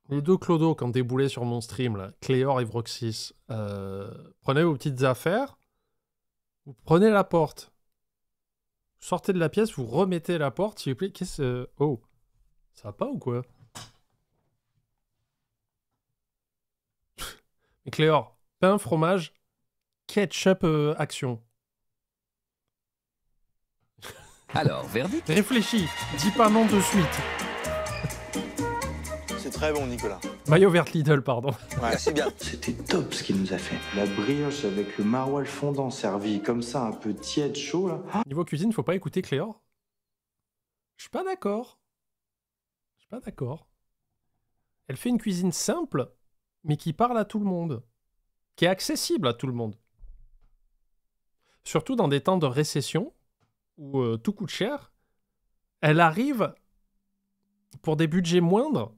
Les deux clodos qui ont déboulé sur mon stream, là. Cléor et Vroxis. Prenez vos petites affaires. Vous prenez la porte. Vous sortez de la pièce, vous remettez la porte, s'il vous plaît. Qu'est-ce que... Oh. Ça va pas ou quoi? Mais Cléor, pain, fromage, ketchup, action. Alors, verdict? Réfléchis, dis pas non de suite. C'est très bon, Nicolas. Maillot vert Lidl, pardon. Merci bien. C'était top ce qu'il nous a fait. La brioche avec le maroilles fondant servi comme ça, un peu tiède, chaud là. Niveau cuisine, faut pas écouter Cléor. Je suis pas d'accord. suis pas d'accord. Elle fait une cuisine simple, mais qui parle à tout le monde. Qui est accessible à tout le monde. Surtout dans des temps de récession, où tout coûte cher, elle arrive, pour des budgets moindres,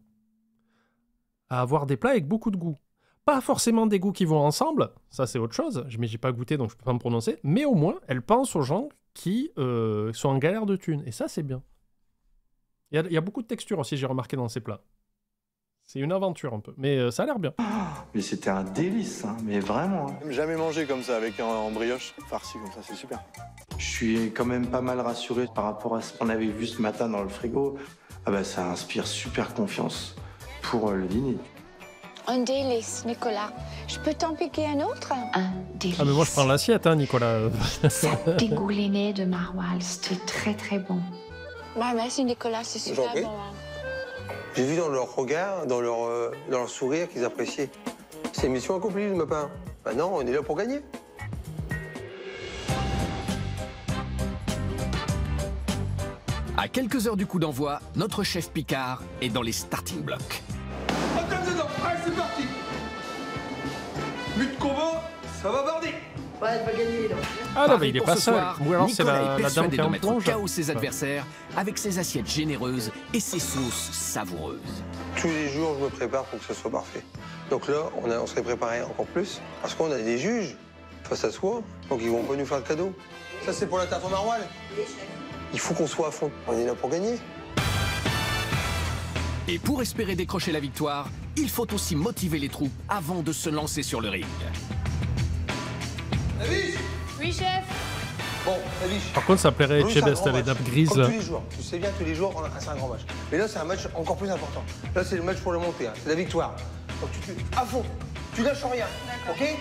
à avoir des plats avec beaucoup de goût. Pas forcément des goûts qui vont ensemble, ça c'est autre chose, mais j'ai pas goûté donc je peux pas me prononcer, mais au moins elle pense aux gens qui sont en galère de thunes, et ça c'est bien. Il y a beaucoup de textures aussi, j'ai remarqué dans ces plats. C'est une aventure un peu, mais ça a l'air bien. Mais c'était un délice, hein, mais vraiment. Hein. Jamais mangé comme ça, avec en brioche, farci comme ça, c'est super. Je suis quand même pas mal rassuré par rapport à ce qu'on avait vu ce matin dans le frigo. Ah bah, ça inspire super confiance pour le dîner. Un délice, Nicolas. Je peux t'en piquer un autre? Un délice. Ah mais moi je prends l'assiette, hein, Nicolas. Ça dégoulinait de maroilles, c'était très très bon. Bah, merci Nicolas, c'est super bon. Hein. J'ai vu dans leur regard, dans leur sourire qu'ils appréciaient. C'est mission accomplie de ma part. Maintenant, on est là pour gagner. À quelques heures du coup d'envoi, notre chef Picard est dans les starting blocks. Attaque dedans, allez c'est parti. But combat, ça va barder. Ouais, elle va gagner, là. Ah non, mais il est Pour pas ce seul. soir, Ou alors c'est Nicolas est la dame persuadé qui est de en mettre plonge. KO ses adversaires avec ses assiettes généreuses et ses sauces savoureuses. Tous les jours, je me prépare pour que ce soit parfait. Donc là, on serait préparé encore plus, parce qu'on a des juges face à soi, donc ils vont pas nous faire de cadeaux. Ça, c'est pour la tarte au maroilles. Il faut qu'on soit à fond. On est là pour gagner. Et pour espérer décrocher la victoire, il faut aussi motiver les troupes avant de se lancer sur le ring. Navish. Oui, chef. Bon, Navish. Par contre, ça plairait Aujourd'hui, Chebest, c'est un grand les nappes match. grises. Comme tous les jours. Tu sais bien, tous les jours, c'est un grand match. Mais là, c'est un match encore plus important. Là, c'est le match pour le monter, hein. C'est la victoire. Donc, tu à fond. Tu lâches rien. OK? Et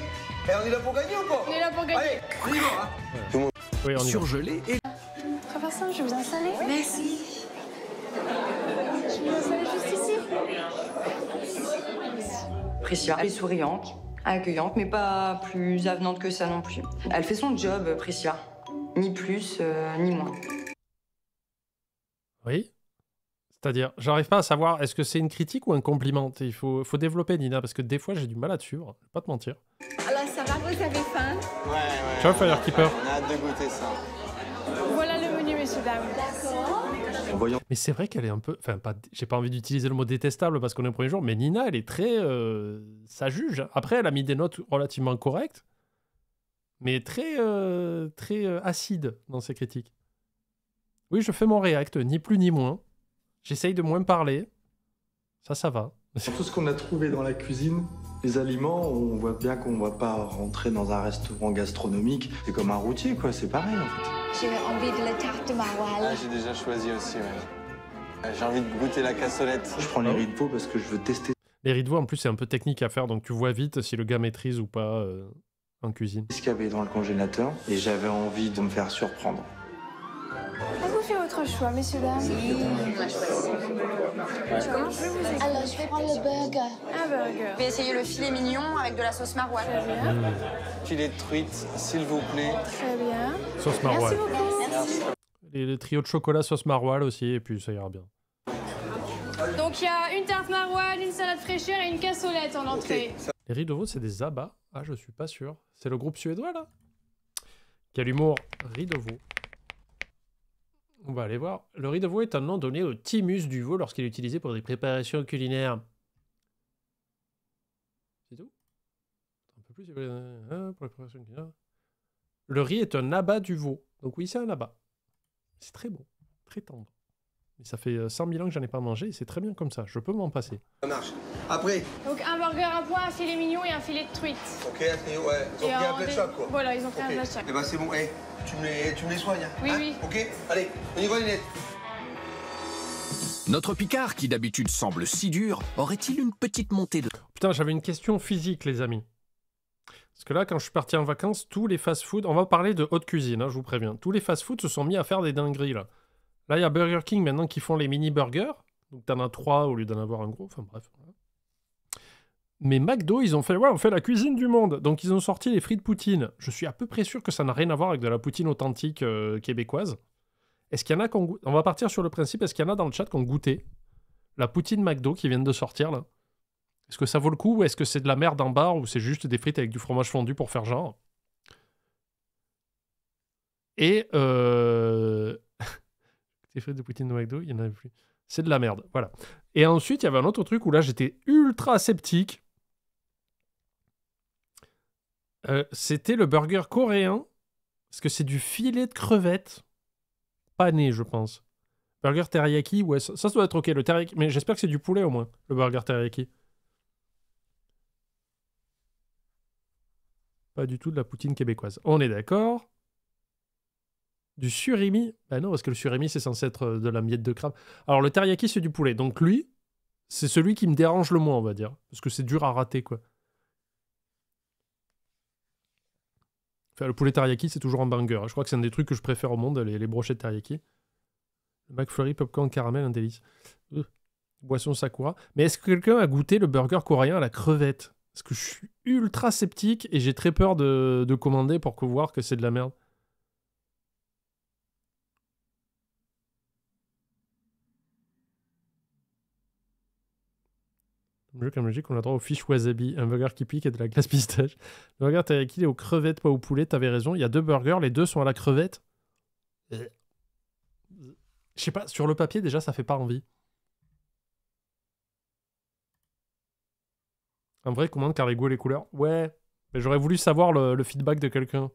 on est là pour gagner ou pas? On est là pour gagner. Allez, on y va, hein. Tout le monde. Oui, on y va. Surgelé et Très façon, je vais vous installer. Merci. Je vais vous installer juste ici. Priscilla, elle est souriante, accueillante, mais pas plus avenante que ça non plus. Elle fait son job, Priscilla. Ni plus, ni moins. Oui. C'est-à-dire, j'arrive pas à savoir, est-ce que c'est une critique ou un compliment? Il faut développer, Nina, parce que des fois, j'ai du mal à te suivre. Je vais pas te mentir. Alors, ça va, vous avez faim? Ouais. Tu vois, Firekeeper? On a hâte de goûter ça. Voilà le menu, messieurs, dames. D'accord. En voyant Mais c'est vrai qu'elle est un peu... Enfin, pas... j'ai pas envie d'utiliser le mot détestable parce qu'on est au premier jour, mais Nina, elle est très... ça juge. Après, elle a mis des notes relativement correctes, mais très acide dans ses critiques. Oui, je fais mon react, ni plus ni moins. J'essaye de moins parler. Ça va. tout ce qu'on a trouvé dans la cuisine, les aliments, on voit bien qu'on va pas rentrer dans un restaurant gastronomique. C'est comme un routier, quoi. C'est pareil, en fait. J'ai envie de la tarte de maroilles. Ah, j'ai déjà choisi aussi, ouais. J'ai envie de goûter la cassolette. Je prends les riz de veau parce que je veux tester Les riz de veau, en plus, c'est un peu technique à faire, donc tu vois vite si le gars maîtrise ou pas en cuisine. ce qu'il y avait dans le congélateur et j'avais envie de me faire surprendre. Vous faites votre choix, messieurs, dames. Alors, je vais prendre le burger. Un burger. Je vais essayer le filet mignon avec de la sauce maroilles. Très bien. Filet de truite, s'il vous plaît. Très bien. Sauce Merci maroilles. beaucoup. Et le trio de chocolat sauce maroilles aussi, et puis ça ira bien. Donc, il y a une tarte maroilles, une salade fraîcheur et une cassolette en entrée. Les riz de veau, c'est des abats? Ah, je suis pas sûr. C'est le groupe suédois, là? Quel humour. Riz de veau. On va aller voir. Le riz de veau est un nom donné au thymus du veau lorsqu'il est utilisé pour des préparations culinaires. C'est tout? Un peu plus. Pour les préparations culinaires. Le riz est un abat du veau. Donc oui, c'est un abat. C'est très bon. Très tendre. Mais ça fait 100 000 ans que j'en ai pas mangé et c'est très bien comme ça. Je peux m'en passer. Ça marche. Après, Donc, un burger à pois, un filet mignon et un filet de truite. OK, ouais. Ils ont pris un plat de chaque, quoi. Voilà, ils ont pris un plat de chaque. Eh ben, c'est bon. Hey, tu me les soignes, hein. Oui, Hein? oui. OK, allez, on y va, Linette. notre Picard, qui d'habitude semble si dur, aurait-il une petite montée de... Putain, j'avais une question physique, les amis. Parce que là, quand je suis parti en vacances, tous les fast-food... On va parler de haute cuisine, hein, je vous préviens. Tous les fast-food se sont mis à faire des dingueries, là. Là, il y a Burger King, maintenant, qui font les mini-burgers. Donc, t'en as 3 au lieu d'en avoir un gros. Enfin, bref. Voilà. Mais McDo, ils ont fait... Ouais, on fait la cuisine du monde. Donc, ils ont sorti les frites poutine. Je suis à peu près sûr que ça n'a rien à voir avec de la poutine authentique québécoise. Est-ce qu'il y en a qui ont... On va partir sur le principe, est-ce qu'il y en a dans le chat qui ont goûté la poutine McDo qui vient de sortir, là. Est-ce que ça vaut le coup ou est-ce que c'est de la merde en bar ou c'est juste des frites avec du fromage fondu pour faire genre? Et des frites de poutine de McDo, il y en avait plus. C'est de la merde, voilà. Et ensuite, il y avait un autre truc où là, j'étais ultra sceptique. C'était le burger coréen. Parce que c'est du filet de crevettes pané, je pense. Burger teriyaki, ouais, ça doit être ok, le teriyaki. Mais j'espère que c'est du poulet au moins, le burger teriyaki. Pas du tout de la poutine québécoise. On est d'accord. Du surimi. Bah non, parce que le surimi, c'est censé être de la miette de crabe. Alors, le teriyaki, c'est du poulet. Donc, lui, c'est celui qui me dérange le moins, on va dire. Parce que c'est dur à rater, quoi. Enfin, le poulet teriyaki, c'est toujours un banger. Je crois que c'est un des trucs que je préfère au monde, les brochettes teriyaki. Le McFlurry, popcorn, caramel, un délice. Boisson Sakura. Mais est-ce que quelqu'un a goûté le burger coréen à la crevette? Parce que je suis ultra sceptique et j'ai très peur de commander pour voir que c'est de la merde. Comme logique, on a droit au fish wasabi, un burger qui pique et de la glace pistache. Le burger teriyaki est aux crevettes, pas au poulet, t'avais raison. Il y a 2 burgers, les 2 sont à la crevette. Je sais pas, sur le papier déjà, ça fait pas envie. En vrai, commande car les goûts et les couleurs. Ouais, mais j'aurais voulu savoir le feedback de quelqu'un.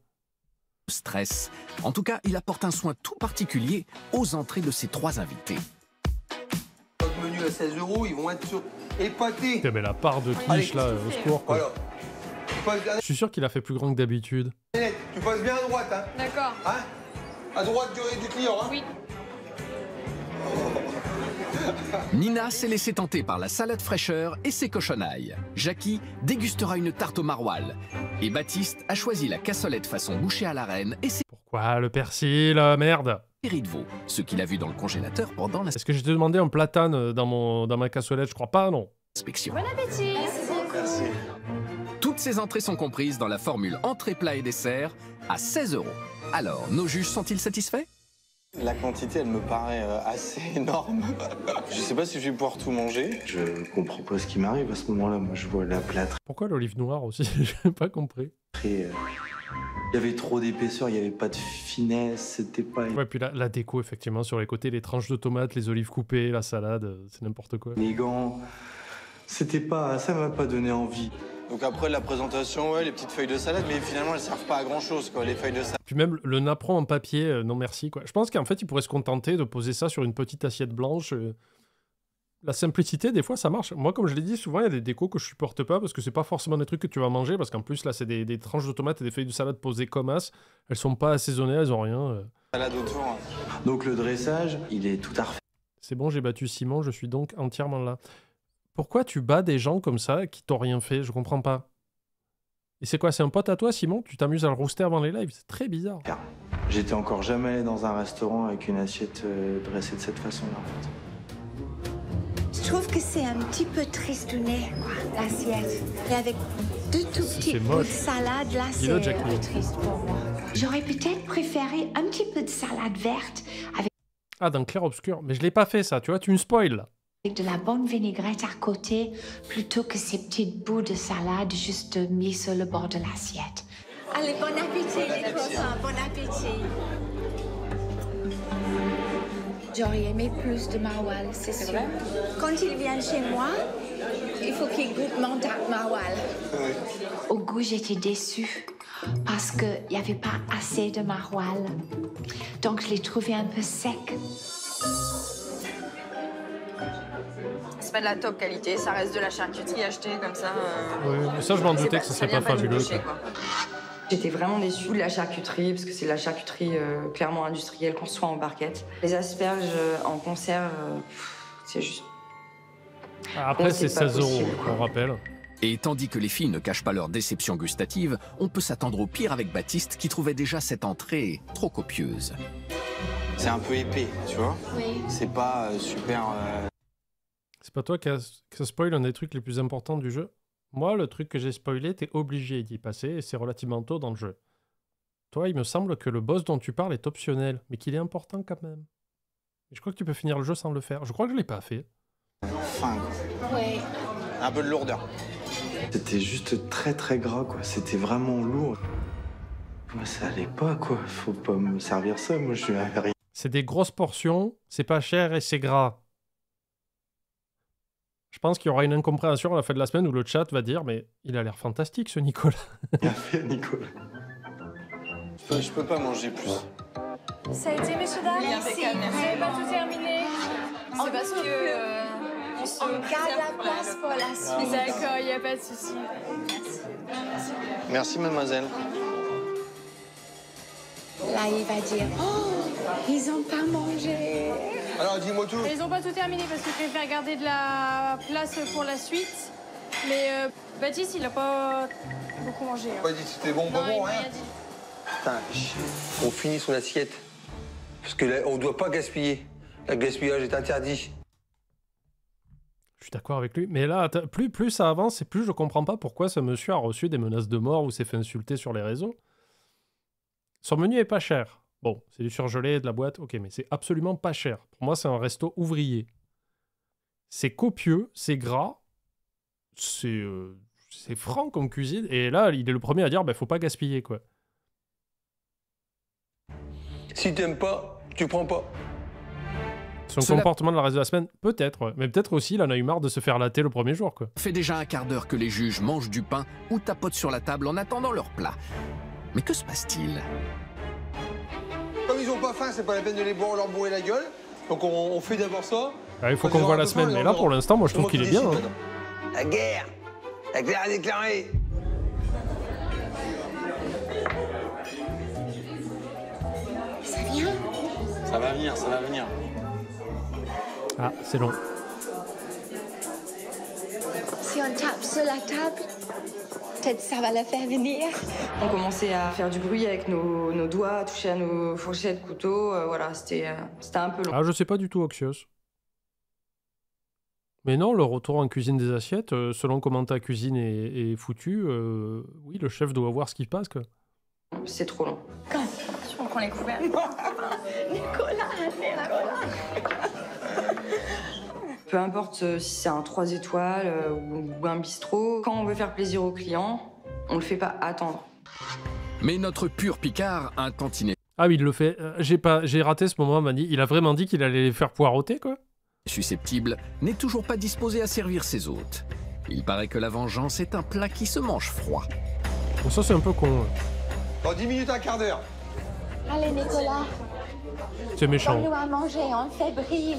Stress. En tout cas, il apporte un soin tout particulier aux entrées de ses 3 invités. Notre menu à 16 €, ils vont être épatés. Putain, mais la part de quiche là, au secours. Quoi. Voilà. Je suis sûr qu'il a fait plus grand que d'habitude. Tu passes bien à droite, hein? D'accord. Hein? À droite du client, hein? Oui. Nina s'est laissée tenter par la salade fraîcheur et ses cochonailles. Jackie dégustera une tarte au maroilles. Et Baptiste a choisi la cassolette façon bouchée à la reine et ses Pourquoi le persil, merde? riz de veau, ce qu'il a vu dans le congélateur pendant Est-ce que j'ai demandé un platane dans ma cassolette? Je crois pas, non. l'inspection. Bon appétit. Merci. Toutes ces entrées sont comprises dans la formule entrée, plat et dessert à 16 €. Alors, nos juges sont-ils satisfaits? La quantité, elle me paraît assez énorme. Je sais pas si je vais pouvoir tout manger. Je comprends pas ce qui m'arrive à ce moment-là. Moi, je vois la plâtre Pourquoi l'olive noire aussi? J'ai pas compris. très. Il y avait trop d'épaisseur, il y avait pas de finesse, c'était pas Ouais, puis la déco, effectivement, sur les côtés, les tranches de tomates, les olives coupées, la salade, c'est n'importe quoi. élégant. C'était pas. Ça m'a pas donné envie. Donc après la présentation, ouais, les petites feuilles de salade, mais finalement elles servent pas à grand chose, quoi, les feuilles de salade. Puis même le napperon en papier, non merci, quoi. Je pense qu'en fait, il pourrait se contenter de poser ça sur une petite assiette blanche. La simplicité, des fois, ça marche. Moi, comme je l'ai dit, souvent, il y a des décos que je supporte pas parce que c'est pas forcément des trucs que tu vas manger, parce qu'en plus, là, c'est des tranches de tomates et des feuilles de salade posées comme as. Elles sont pas assaisonnées, elles ont rien. Salade autour. Hein. Donc le dressage, il est tout à refaire. C'est bon, j'ai battu Simon, je suis donc entièrement là. Pourquoi tu bats des gens comme ça qui t'ont rien fait? Je comprends pas. Et c'est quoi, c'est un pote à toi, Simon? Tu t'amuses à le rooster avant les lives? C'est très bizarre. J'étais encore jamais allé dans un restaurant avec une assiette dressée de cette façon-là, en fait. Je trouve que c'est un petit peu tristounet, quoi, l'assiette. Et avec 2 tout petits C'est bouts de moche. salade, là, c'est Dis-le, un Jackie. peu triste pour moi. J'aurais peut-être préféré un petit peu de salade verte avec Ah, dans Clair Obscur. Mais je l'ai pas fait, ça. Tu vois, tu me spoil, là. de la bonne vinaigrette à côté, plutôt que ces petits bouts de salade juste mis sur le bord de l'assiette. Allez, bon appétit, les copains, bon appétit. J'aurais aimé plus de maroilles, c'est sûr. Quand ils viennent chez moi, il faut qu'ils goûtent mon tarte maroilles. Au goût, j'étais déçue parce qu'il n'y avait pas assez de maroilles. Donc, je l'ai trouvé un peu sec. C'est pas de la top qualité, ça reste de la charcuterie achetée comme ça. Ouais, mais ça, je m'en C'est doutais pas- que ce ça serait vient pas du fabuleux, boucher, quoi. J'étais vraiment déçue de la charcuterie, parce que c'est de la charcuterie clairement industrielle qu'on soit en barquette. Les asperges en conserve, c'est juste... Après, Bon, c'est c'est pas 16 €, possible, quoi. on rappelle. Et tandis que les filles ne cachent pas leur déception gustative, on peut s'attendre au pire avec Baptiste qui trouvait déjà cette entrée trop copieuse. C'est un peu épais, tu vois. Oui. C'est pas super. C'est pas toi qui a spoil un des trucs les plus importants du jeu? Moi, le truc que j'ai spoilé, t'es obligé d'y passer et c'est relativement tôt dans le jeu. Toi, il me semble que le boss dont tu parles est optionnel, mais qu'il est important quand même. Et je crois que tu peux finir le jeu sans le faire. Je crois que je l'ai pas fait. fin, quoi. Oui. Un peu de lourdeur. C'était juste très très gras, quoi. C'était vraiment lourd. Moi, ça allait pas, quoi. Faut pas me servir ça, moi, je suis à rien. C'est des grosses portions, c'est pas cher et c'est gras. Je pense qu'il y aura une incompréhension à la fin de la semaine où le chat va dire « Mais il a l'air fantastique, ce Nicolas. » Bien fait, Nicolas. Je peux pas manger plus. Ça a été, messieurs, dames? Merci. Vous n'avez pas tout terminé? C'est parce que... On garde la place pour la suite. D'accord, il n'y a pas de souci. Merci, mademoiselle. Là, il va dire « Oh, ils ont pas mangé !» Alors, dis-moi tout. Ils n'ont pas tout terminé parce que je préfère garder de la place pour la suite. Mais Baptiste, il n'a pas beaucoup mangé. Hein. Pas dit que c'était bon, Non, pas il bon, m'a rien. rien dit. Putain, on finit son assiette. Parce que là, on doit pas gaspiller. Le gaspillage est interdit. Je suis d'accord avec lui. Mais là, plus ça avance et plus je comprends pas pourquoi ce monsieur a reçu des menaces de mort ou s'est fait insulter sur les réseaux. Son menu est pas cher. Bon, c'est du surgelé, de la boîte, ok, mais c'est absolument pas cher. Pour moi, c'est un resto ouvrier. C'est copieux, c'est gras, c'est franc comme cuisine. Et là, il est le premier à dire, faut pas gaspiller, quoi. Si t'aimes pas, tu prends pas. Son comportement de la reste de la semaine, peut-être, ouais. Mais peut-être aussi, il en a eu marre de se faire latter le premier jour, quoi. Fait déjà un quart d'heure que les juges mangent du pain ou tapotent sur la table en attendant leur plat. Mais que se passe-t-il? Comme ils ont pas faim, c'est pas la peine de leur bourrer la gueule. Donc on fait d'abord ça. Il faut qu'on voit la semaine. Mais là, pour l'instant, moi, je trouve qu'il est bien. Hein. La guerre, la guerre est déclarée. Ça vient? Ça va venir, ça va venir. Ah, c'est long. Si on tape sur la table, peut-être ça va la faire venir. On commençait à faire du bruit avec nos doigts, à toucher à nos fourchettes, couteaux. Voilà, c'était un peu long. Ah, je sais pas du tout, Oxios. Mais non, le retour en cuisine des assiettes, selon comment ta cuisine est foutue, oui, le chef doit voir ce qui passe, quoi. C'est trop long. Je comprends les couverts. Nicolas. Peu importe si c'est un 3 étoiles ou un bistrot, quand on veut faire plaisir aux clients, on le fait pas attendre. Mais notre pur Picard, un tantinet Ah oui, il le fait. J'ai raté ce moment, Mani. Il a vraiment dit qu'il allait les faire poireauter, quoi. susceptible, n'est toujours pas disposé à servir ses hôtes. Il paraît que la vengeance est un plat qui se mange froid. Bon, ça, c'est un peu con. Ouais. Dans 10 minutes, un quart d'heure. Allez, Nicolas. C'est méchant. Donne-nous à manger, on fait brille.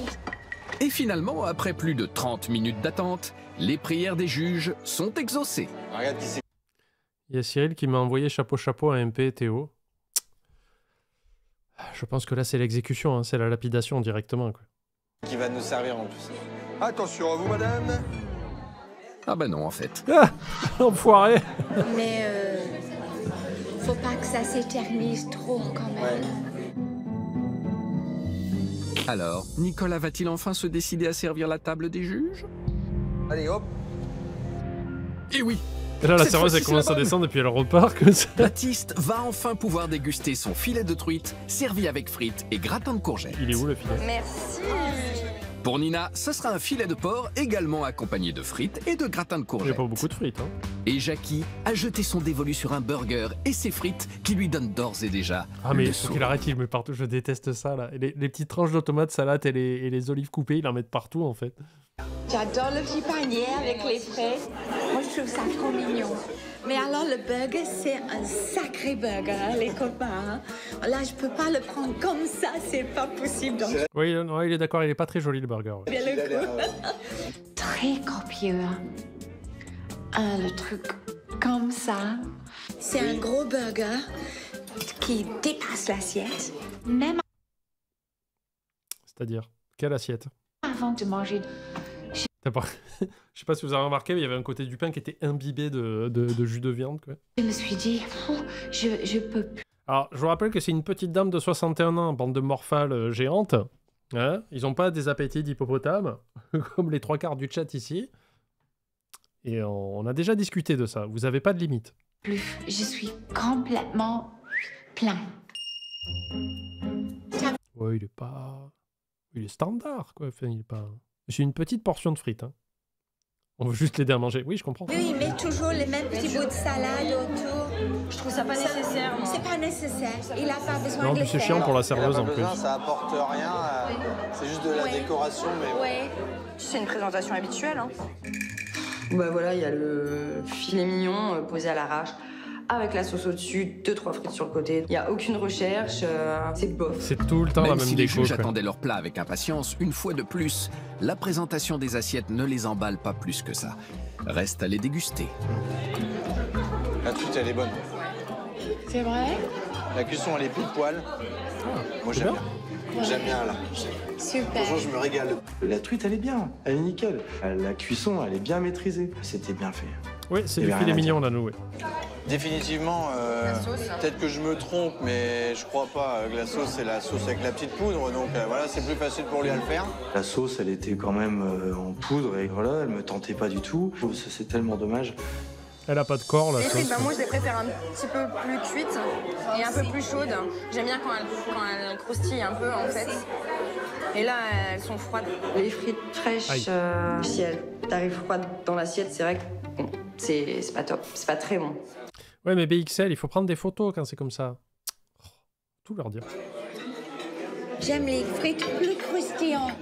Et finalement, après plus de 30 minutes d'attente, les prières des juges sont exaucées. Regarde qui c'est. Il y a Cyril qui m'a envoyé chapeau à MP et Théo. Je pense que là, c'est l'exécution, hein, c'est la lapidation directement, quoi. Qui va nous servir en plus. Attention à vous, madame. Ah bah non, en fait. Ah, enfoiré. Mais faut pas que ça s'éternise trop quand même. Alors, Nicolas va-t-il enfin se décider à servir la table des juges? Allez, hop. Et oui. Et là, la Cette serveuse, elle fois-ci, commence c'est à la bonne. descendre et puis elle repart comme ça. Baptiste va enfin pouvoir déguster son filet de truite servi avec frites et gratin de courgettes. Il est où, le filet? Merci. Pour Nina, ce sera un filet de porc également accompagné de frites et de gratin de Il n'y a courgettes. pas beaucoup de frites, hein. Et Jackie a jeté son dévolu sur un burger et ses frites qui lui donnent d'ores et déjà Ah, mais le il faut qu'il sourire. arrête, il met partout. Je déteste ça, là. Et les petites tranches de tomates, salade et les olives coupées, il en met partout, en fait. J'adore le petit panier avec les frais. Moi, je trouve ça trop mignon. Mais alors, le burger, c'est un sacré burger, hein, les copains. Hein. Là, je peux pas le prendre comme ça, c'est pas possible. Donc, Oui, non, il est d'accord, il est pas très joli, le burger. Ouais. bien le coup. Très copieux. Le truc comme ça. C'est un gros burger qui dépasse l'assiette. Même C'est-à-dire, quelle assiette? avant de manger. T'as pas... Je sais pas si vous avez remarqué, mais il y avait un côté du pain qui était imbibé de jus de viande, quoi. Je me suis dit, oh, je peux plus. Alors, je vous rappelle que c'est une petite dame de 61 ans, bande de morphales géantes. Hein, ils n'ont pas des appétits d'hippopotame, comme les 3/4 du chat ici. Et on a déjà discuté de ça. Vous n'avez pas de limite. Je suis complètement plein. Ouais, il est pas... Il est standard, quoi. Enfin, il est pas... C'est une petite portion de frites. Hein. On veut juste l'aider à manger. Oui, je comprends. Oui, il met toujours les mêmes petits bouts de salade autour. Je trouve ça pas nécessaire, moi. C'est pas nécessaire. Il a pas besoin Non, de le puis c'est faire. chiant pour la serveuse Il a en pas plus. besoin, ça apporte rien. C'est juste de la décoration, mais... Ouais. C'est une présentation habituelle. Hein. Bah voilà, il y a le filet mignon posé à l'arrache, avec la sauce au-dessus, 2-3 frites sur le côté. Il n'y a aucune recherche, c'est bof. C'est tout le temps la Même même si les déco. juges quoi. attendaient leur plat avec impatience, une fois de plus, la présentation des assiettes ne les emballe pas plus que ça. Reste à les déguster. La truite, elle est bonne. C'est vrai? La cuisson, elle est pile poil. Moi, c'est j'aime bien. bien. J'aime bien, là. Super. Franchement, je me régale. La truite, elle est bien, elle est nickel. La cuisson, elle est bien maîtrisée. C'était bien fait. Oui, c'est Il y du avait filet rien à mignon, dire. là, nous. Ouais. Définitivement, peut-être que je me trompe, mais je crois pas. La sauce, c'est la sauce avec la petite poudre, donc voilà, c'est plus facile pour lui à le faire. La sauce, elle était quand même en poudre et voilà, elle me tentait pas du tout. C'est tellement dommage. Elle a pas de corps, la Les frites, sauce. bah moi je les préfère un petit peu plus cuites et un peu plus chaudes. J'aime bien quand elles croustillent un peu en fait. Et là, elles sont froides. Les frites fraîches, si elles arrivent froides dans l'assiette, c'est vrai que bon, c'est pas top, c'est pas très bon. Ouais, mais BXL, il faut prendre des photos quand c'est comme ça. Oh, tout leur dire. J'aime les frites plus croustillantes.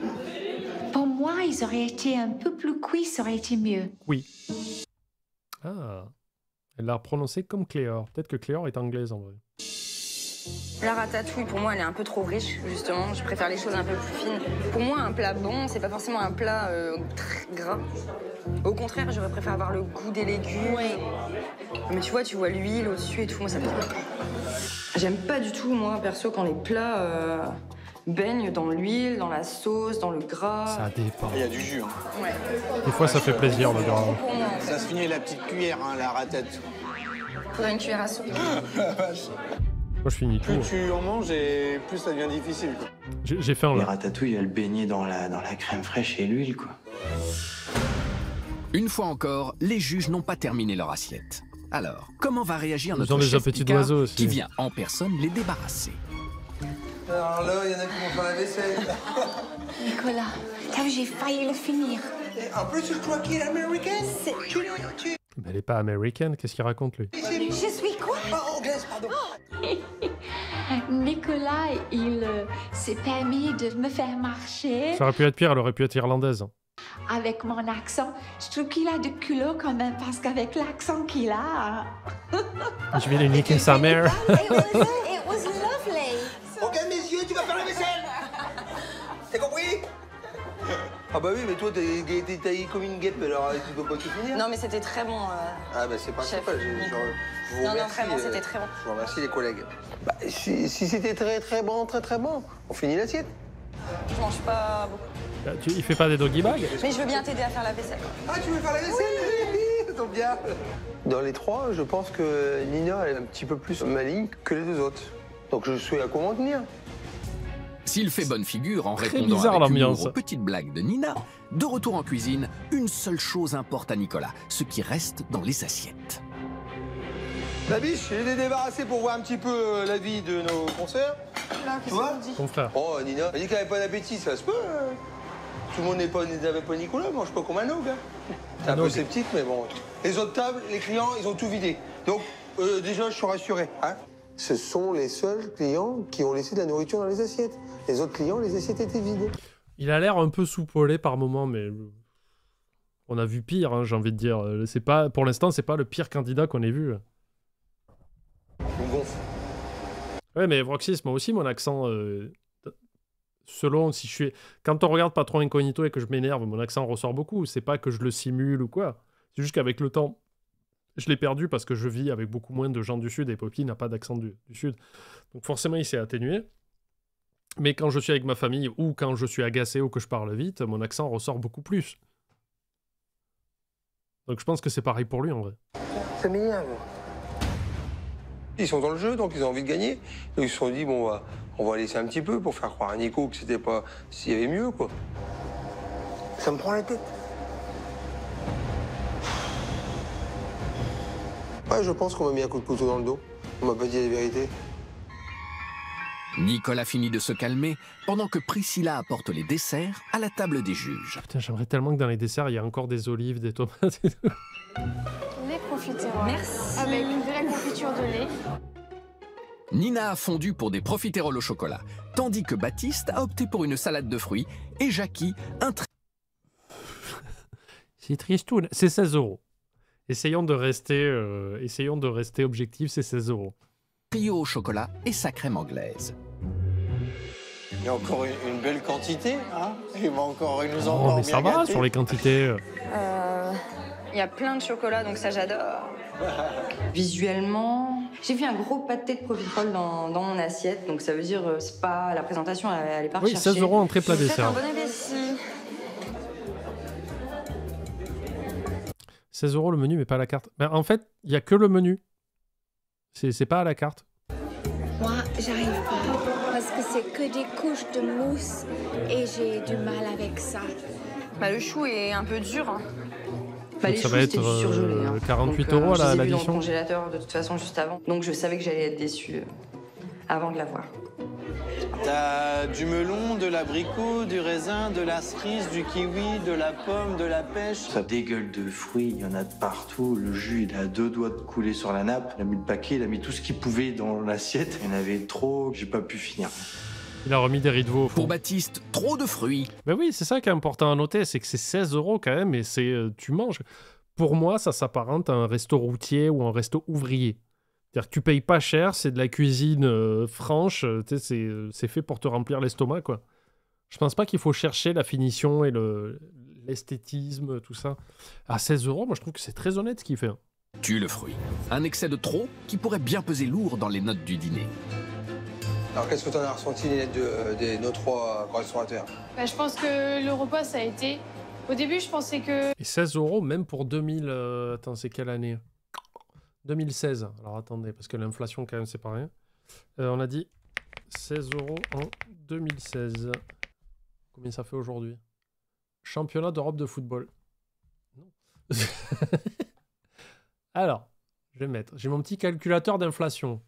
Pour moi, ils auraient été un peu plus cuits, ça aurait été mieux. Oui. Ah. Elle l'a prononcé comme Cléor. Peut-être que Cléor est anglaise en vrai. La ratatouille, pour moi, elle est un peu trop riche, justement. Je préfère les choses un peu plus fines. Pour moi, un plat bon, c'est pas forcément un plat très gras. Au contraire, j'aurais préféré avoir le goût des légumes. Ouais. Mais tu vois l'huile au-dessus et tout, moi, ça me... J'aime pas du tout, moi, perso, quand les plats baignent dans l'huile, dans la sauce, dans le gras. Ça dépend. Il y a du jus. Hein. Ouais. Des fois, ça fait plaisir, le gras. Pour moi, Ça se finit la petite cuillère, hein, la ratate. faudrait une cuillère à soupe. Moi, je finis tout. Plus tu en manges et plus ça devient difficile. Quoi. J'ai faim, Les là. ratatouilles, elles baignaient dans la crème fraîche et l'huile, quoi. Une fois encore, les juges n'ont pas terminé leur assiette. Alors, comment va réagir Ils notre ont des chef appétits Picard d'oiseaux aussi. qui vient en personne les débarrasser? Alors là, il y en a qui vont faire la vaisselle. Nicolas, t'as vu, j'ai failli le finir. Et en plus, je crois qu'il est américain. Mais elle est pas américaine, qu'est-ce qu'il raconte, lui? Je suis quoi? Oh, anglaise, pardon. Nicolas, il s'est permis de me faire marcher Ça aurait pu être pire, elle aurait pu être irlandaise. avec mon accent. Je trouve qu'il a de culot quand même, parce qu'avec l'accent qu'il a... Je vais lui niquer sa mère. It was lovely. Regarde mes yeux, tu vas faire la vaisselle. T'as compris? Ah bah oui, mais toi, t'es taillé comme une guêpe, alors tu peux pas tout finir. Non, mais c'était très bon. Ah bah c'est pas Chef. sympa, je vous Non, remercie. vraiment, c'était très bon. Je vous remercie les collègues. Bah, si c'était très bon, on finit l'assiette. Je mange pas beaucoup. Il fait pas des doggy bags? Mais je veux bien t'aider à faire la vaisselle. Ah, tu veux faire la vaisselle? Oui, tombe bien. Dans les trois, je pense que Nina est un petit peu plus maligne que les deux autres. Donc je suis à comment tenir. S'il fait bonne figure en Très répondant bizarre, avec humour l'ambiance. aux petites blagues de Nina, de retour en cuisine, une seule chose importe à Nicolas, ce qui reste dans les assiettes. La biche, je l'ai débarrassé pour voir un petit peu la vie de nos concerts. Tu vois? Ton frère. Oh, Nina, elle dit qu'elle avait pas d'appétit, ça se peut. Tout le monde n'avait pas Nicolas, mange pas comme un ogre. Hein. T'es un peu sceptique, mais bon. Les autres tables, les clients, ils ont tout vidé. Donc, déjà, je suis rassuré. Hein. Ce sont les seuls clients qui ont laissé de la nourriture dans les assiettes. Les autres clients, les assiettes étaient vides. Il a l'air un peu soupolé par moment, mais on a vu pire, hein, j'ai envie de dire. C'est pas, pour l'instant, c'est pas le pire candidat qu'on ait vu. On gonfle. Ouais, mais Vroxis, moi aussi, mon accent, selon si je suis... Quand on regarde Patron Incognito et que je m'énerve, mon accent ressort beaucoup. C'est pas que je le simule ou quoi. C'est juste qu'avec le temps, je l'ai perdu parce que je vis avec beaucoup moins de gens du Sud et Poppy n'a pas d'accent du Sud. Donc forcément, il s'est atténué. Mais quand je suis avec ma famille ou quand je suis agacé ou que je parle vite, mon accent ressort beaucoup plus. Donc je pense que c'est pareil pour lui en vrai. Ça m'énerve. Ils sont dans le jeu, donc ils ont envie de gagner. Donc ils se sont dit, bon, on va laisser un petit peu pour faire croire à Nico que c'était pas... s'il y avait mieux, quoi. Ça me prend la tête. Ouais, je pense qu'on m'a mis un coup de couteau dans le dos. On m'a pas dit la vérité. Nicolas finit de se calmer pendant que Priscilla apporte les desserts à la table des juges. Putain, j'aimerais tellement que dans les desserts, il y a encore des olives, des tomates et tout. Les profiteroles. Merci. Avec de la confiture de lait. Nina a fondu pour des profiteroles au chocolat, tandis que Baptiste a opté pour une salade de fruits et Jackie un C'est tristoun. C'est 16 €. Essayons de rester objectifs, c'est 16 €. trio au chocolat et sa crème anglaise. Il y a encore une belle quantité, hein. Il va encore nous Oh, encore mais bien ça va gâter. sur les quantités. Il y a plein de chocolat, donc ça j'adore. Visuellement, j'ai fait un gros pâté de profiterole dans mon assiette, donc ça veut dire c'est pas la présentation, elle est pas Oui, recherchée. 16 € entrée plat Donc, faites dessert. un bon appétit. 16 € le menu, mais pas la carte. Ben, en fait, il n'y a que le menu. C'est pas à la carte. Moi, j'arrive pas parce que c'est que des couches de mousse et j'ai du mal avec ça. Bah, le chou est un peu dur. Hein. Bah, Donc les ça choux, va c'était être du surgelé. Hein. 48 Donc, € je les ai vus dans l'addition. le congélateur de toute façon juste avant. Donc je savais que j'allais être déçue avant de la voir. T'as du melon, de l'abricot, du raisin, de la cerise, du kiwi, de la pomme, de la pêche. Ça dégueule de fruits, il y en a de partout. Le jus, il a 2 doigts de couler sur la nappe. Il a mis le paquet, il a mis tout ce qu'il pouvait dans l'assiette. Il y en avait trop, j'ai pas pu finir. Il a remis des riz de veau au fond. Pour Baptiste, trop de fruits. Ben oui, c'est ça qui est important à noter, c'est que c'est 16 € quand même, et c'est tu manges. Pour moi, ça s'apparente à un resto routier ou un resto ouvrier. C'est-à-dire que tu payes pas cher, c'est de la cuisine franche, c'est fait pour te remplir l'estomac, quoi. Je pense pas qu'il faut chercher la finition et l'esthétisme, tout ça. À 16 €, moi je trouve que c'est très honnête ce qu'il fait. Hein. Tue le fruit. Un excès de trop qui pourrait bien peser lourd dans les notes du dîner. Alors qu'est-ce que tu en as ressenti, Ninette, de nos 3 restaurateurs? Bah, je pense que le repas, ça a été... Au début, je pensais que... Et 16 € même pour 2000... Attends, c'est quelle année 2016. Alors attendez, parce que l'inflation quand même c'est pas rien. On a dit 16 € en 2016. Combien ça fait aujourd'hui? Championnat d'Europe de football. Non. Alors, je vais mettre... J'ai mon petit calculateur d'inflation.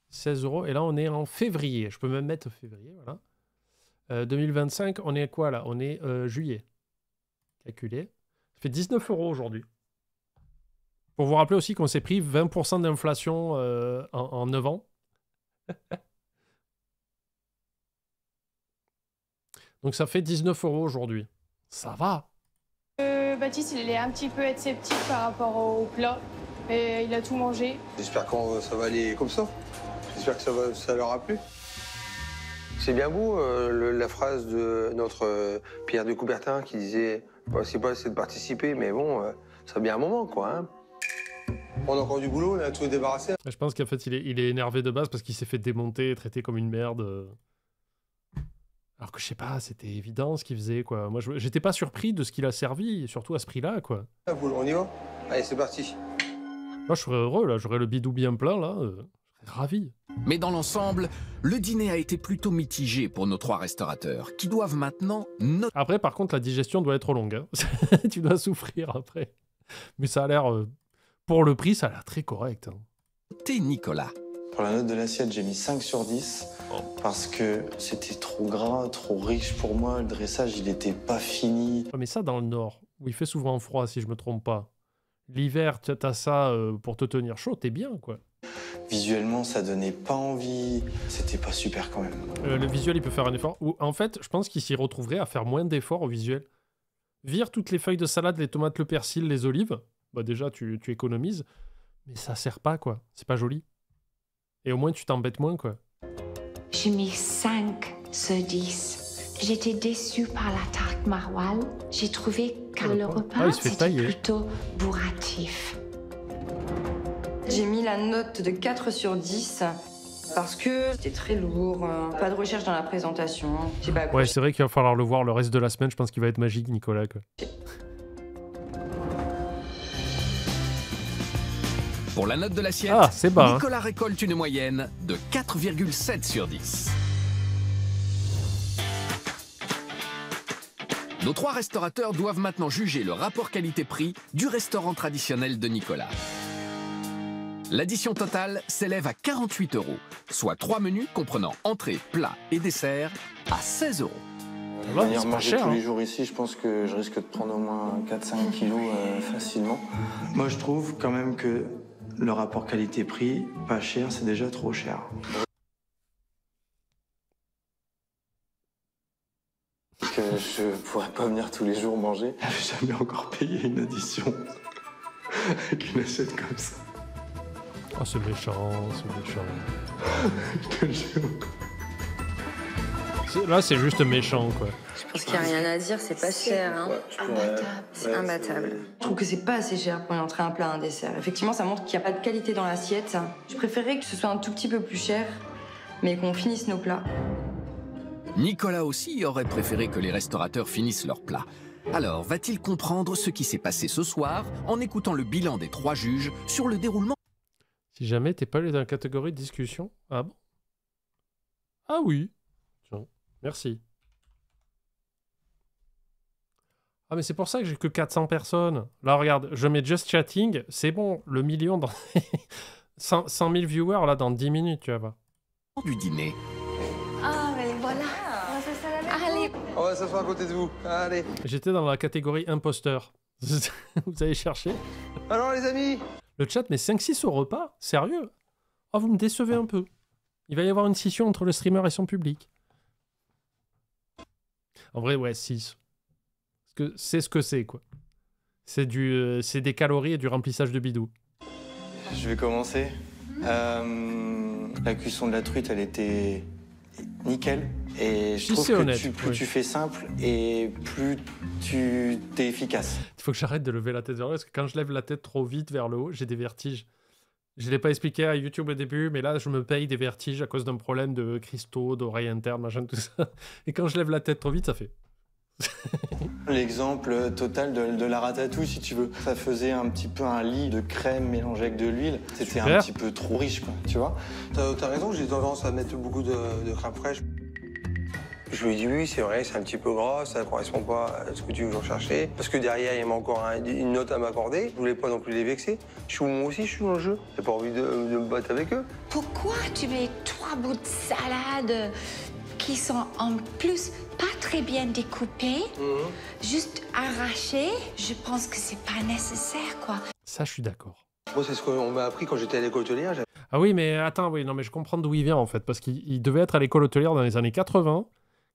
16 €. Et là, on est en février. Je peux même mettre février, voilà. 2025, on est à quoi là? On est juillet. Calculé. Ça fait 19 € aujourd'hui. Pour vous rappeler aussi qu'on s'est pris 20% d'inflation en 9 ans. Donc ça fait 19 € aujourd'hui. Ça va. Baptiste, il allait un petit peu être sceptique par rapport au plat. Et il a tout mangé. J'espère que ça va aller comme ça. J'espère que ça leur a plu. C'est bien beau, la phrase de notre Pierre de Coubertin qui disait « C'est pas assez de participer, mais bon, ça a bien un moment, quoi. Hein. » On a encore du boulot, on a tout débarrassé. Je pense qu'en fait, il est énervé de base parce qu'il s'est fait démonter et traiter comme une merde. Alors que je sais pas, c'était évident ce qu'il faisait, quoi. Moi, j'étais pas surpris de ce qu'il a servi, surtout à ce prix-là, quoi. On y va? Allez, c'est parti. Moi, je serais heureux, là. J'aurais le bidou bien plein, là. Je serais ravi. Mais dans l'ensemble, le dîner a été plutôt mitigé pour nos 3 restaurateurs, qui doivent maintenant noter Après, par contre, la digestion doit être longue. Hein. Tu dois souffrir après. Mais ça a l'air... pour le prix, ça a l'air très correct. Hein. Nicolas. Pour la note de l'assiette, j'ai mis 5 sur 10 parce que c'était trop gras, trop riche pour moi. Le dressage, il n'était pas fini. Ouais, mais ça, dans le Nord, où il fait souvent froid, si je me trompe pas. L'hiver, t'as ça pour te tenir chaud, t'es bien, quoi. Visuellement, ça donnait pas envie. C'était pas super quand même. Le visuel, il peut faire un effort. Ou en fait, je pense qu'il s'y retrouverait à faire moins d'efforts au visuel. Vire toutes les feuilles de salade, les tomates, le persil, les olives. Bah déjà, tu économises. Mais ça sert pas, quoi. C'est pas joli. Et au moins, tu t'embêtes moins, quoi. J'ai mis 5 sur 10. J'étais déçue par la tarte maroilles. J'ai trouvé que le il repas se fait c'était tailler. plutôt bourratif. J'ai mis la note de 4 sur 10 parce que c'était très lourd, pas de recherche dans la présentation. J'ai pas accroché. Ouais, c'est vrai qu'il va falloir le voir le reste de la semaine. Je pense qu'il va être magique, Nicolas, quoi. Pour la note de l'assiette, Ah, c'est bas, hein. Nicolas récolte une moyenne de 4,7 sur 10. Nos 3 restaurateurs doivent maintenant juger le rapport qualité-prix du restaurant traditionnel de Nicolas. L'addition totale s'élève à 48 €, soit 3 menus comprenant entrée, plat et dessert à 16 €. Venir manger cher, tous hein. les jours ici, je pense que je risque de prendre au moins 4-5 kilos facilement. Moi, je trouve quand même que le rapport qualité-prix, pas cher, c'est déjà trop cher. Que je pourrais pas venir tous les jours manger. J'ai jamais encore payé une addition avec une assiette comme ça. Oh, c'est méchant, c'est méchant. Je te jure. Là, c'est juste méchant, quoi. Je pense qu'il n'y a rien à dire, c'est pas cher. Hein. C'est imbattable. Je trouve que c'est pas assez cher pour une entrée, un plat, un dessert. Effectivement, ça montre qu'il n'y a pas de qualité dans l'assiette. Je préférerais que ce soit un tout petit peu plus cher, mais qu'on finisse nos plats. Nicolas aussi aurait préféré que les restaurateurs finissent leur plat. Alors, va-t-il comprendre ce qui s'est passé ce soir en écoutant le bilan des 3 juges sur le déroulement? Si jamais t'es pas allé dans la catégorie de discussion. Ah bon? Ah oui. Tiens, merci. Ah mais c'est pour ça que j'ai que 400 personnes. Là regarde, je mets Just Chatting, c'est bon, le million dans 100 000 viewers là dans 10 minutes, tu vas voir. Du dîner. Ah, mais voilà. Allez. On va s'asseoir à côté de vous. Allez. J'étais dans la catégorie imposteur. Vous avez cherché? Alors les amis. Le chat met 5-6 au repas? Sérieux? Oh, vous me décevez un peu. Il va y avoir une scission entre le streamer et son public. En vrai, ouais, 6. Parce que c'est ce que c'est, quoi. C'est des calories et du remplissage de bidou. Je vais commencer. La cuisson de la truite, elle était nickel. Et je trouve que honnête, plus tu fais simple et plus tu t'es efficace. Il faut que j'arrête de lever la tête vers le haut, parce que quand je lève la tête trop vite vers le haut, j'ai des vertiges. Je ne l'ai pas expliqué à YouTube au début, mais là, je me paye des vertiges à cause d'un problème de cristaux, d'oreilles internes, machin, tout ça. Et quand je lève la tête trop vite, ça fait... L'exemple total de la ratatouille, si tu veux. Ça faisait un petit peu un lit de crème mélangé avec de l'huile. C'était un petit peu trop riche, quoi, tu vois. T'as raison, j'ai tendance à mettre beaucoup de crème fraîche. Je lui ai dit oui, c'est vrai, c'est un petit peu gras, ça ne correspond pas à ce que tu veux rechercher. Parce que derrière, il y a encore une note à m'accorder. Je voulais pas non plus les vexer. Moi aussi, je suis dans le jeu. J'ai pas envie de me battre avec eux. Pourquoi tu mets 3 bouts de salade qui sont en plus pas très bien découpés, juste arrachés? Je pense que c'est pas nécessaire, quoi. Ça, je suis d'accord. Moi, c'est ce qu'on m'a appris quand j'étais à l'école hôtelière. Ah oui, mais attends, oui, non, mais je comprends d'où il vient, en fait. Parce qu'il devait être à l'école hôtelière dans les années 80.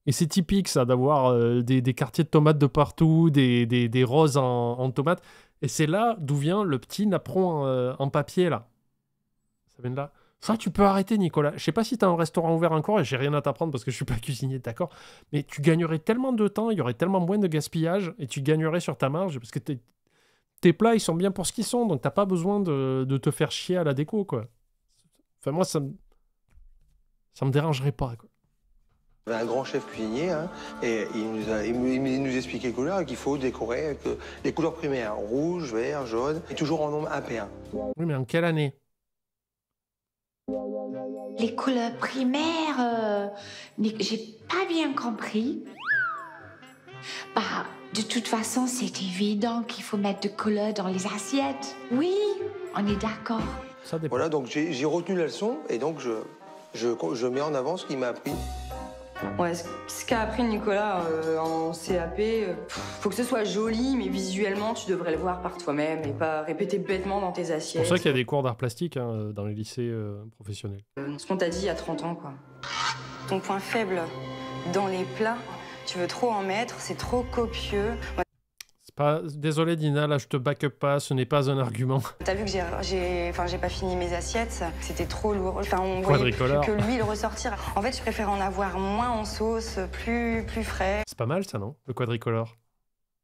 Et c'est typique, ça, d'avoir des quartiers de tomates de partout, des roses en tomates. Et c'est là d'où vient le petit napperon en papier, là. Ça vient de là. Ça, tu peux arrêter, Nicolas. Je sais pas si t'as un restaurant ouvert encore, et j'ai rien à t'apprendre parce que je suis pas cuisinier, d'accord. Mais tu gagnerais tellement de temps, il y aurait tellement moins de gaspillage, et tu gagnerais sur ta marge, parce que tes plats, ils sont bien pour ce qu'ils sont, donc t'as pas besoin de te faire chier à la déco, quoi. Enfin, moi, ça me dérangerait pas, quoi. Il y avait un grand chef cuisinier, hein, et il nous expliquait les couleurs et qu'il faut décorer avec les couleurs primaires, rouge, vert, jaune, et toujours en nombre impair. Oui, mais en quelle année? Les couleurs primaires, j'ai pas bien compris. Bah, de toute façon, c'est évident qu'il faut mettre de couleurs dans les assiettes. Oui, on est d'accord. Ça dépend. Voilà, donc j'ai retenu la leçon, et donc je mets en avant ce qu'il m'a appris. Ouais, ce qu'a appris Nicolas en CAP, faut que ce soit joli, mais visuellement, tu devrais le voir par toi-même et pas répéter bêtement dans tes C'est assiettes. pour ça qu'il y a des cours d'art plastique hein, dans les lycées professionnels. Ce qu'on t'a dit il y a 30 ans, quoi. Ton point faible dans les plats, tu veux trop en mettre, c'est trop copieux. Désolé Dina, là je te back up pas, ce n'est pas un argument. T'as vu que j'ai pas fini mes assiettes, c'était trop lourd. Enfin, on voyait que l'huile ressortir. En fait, je préfère en avoir moins en sauce, plus frais. C'est pas mal ça, non? Le quadricolore.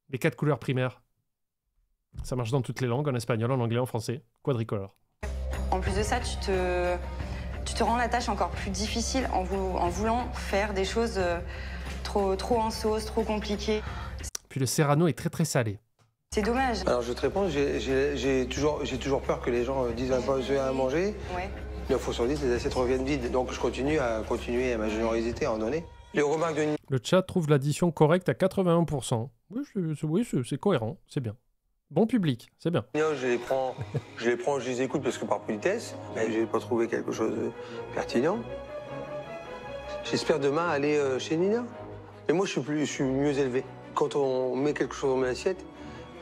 Les 4 couleurs primaires. Ça marche dans toutes les langues, en espagnol, en anglais, en français. Quadricolore. En plus de ça, tu te rends la tâche encore plus difficile en voulant faire des choses trop en sauce, trop compliquées. Puis le serrano est très très salé. C'est dommage. Alors je te réponds, j'ai toujours peur que les gens disent pas à manger. Ouais. 9 fois sur 10, les assiettes reviennent vides. Donc je continue à ma générosité à en donner. Les remarques de... Le chat trouve l'addition correcte à 81%. Oui, c'est cohérent, c'est bien. Bon public, c'est bien. Je les écoute parce que par politesse, mais j'ai pas trouvé quelque chose de pertinent. J'espère demain aller chez Nina. Mais moi, je suis mieux élevé. Quand on met quelque chose dans mon assiette,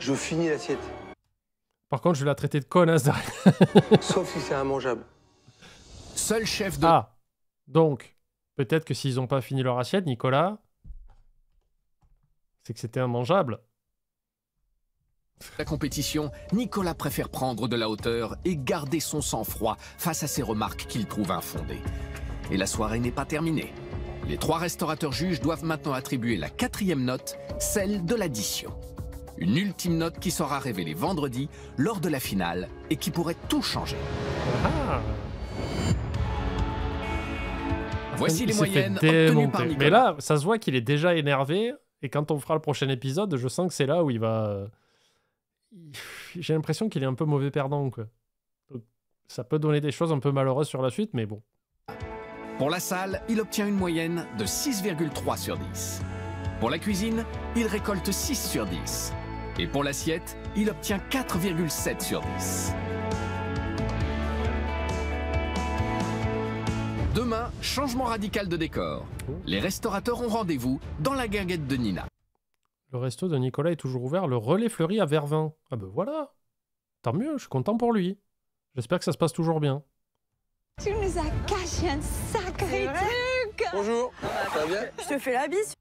je finis l'assiette. Par contre, je vais la traiter de connasse derrière. Sauf si c'est immangeable. Seul chef de... Ah, donc, peut-être que s'ils n'ont pas fini leur assiette, Nicolas, c'est que c'était immangeable. La compétition, Nicolas préfère prendre de la hauteur et garder son sang-froid face à ces remarques qu'il trouve infondées. Et la soirée n'est pas terminée. Les 3 restaurateurs juges doivent maintenant attribuer la 4e note, celle de l'addition. Une ultime note qui sera révélée vendredi lors de la finale et qui pourrait tout changer. Ah. Voici les Il s'est fait moyennes obtenues par démonter. Nicolas. Mais là, ça se voit qu'il est déjà énervé. Et quand on fera le prochain épisode, je sens que c'est là où il va... J'ai l'impression qu'il est un peu mauvais perdant, quoi. Donc, ça peut donner des choses un peu malheureuses sur la suite, mais bon. Pour la salle, il obtient une moyenne de 6,3 sur 10. Pour la cuisine, il récolte 6 sur 10. Et pour l'assiette, il obtient 4,7 sur 10. Demain, changement radical de décor. Les restaurateurs ont rendez-vous dans la guinguette de Nina. Le resto de Nicolas est toujours ouvert. Le Relais Fleuri à Vervins. Ah ben voilà. Tant mieux, je suis content pour lui. J'espère que ça se passe toujours bien. Tu nous as caché un sacré truc. Bonjour, ça va bien? Je te fais la bise.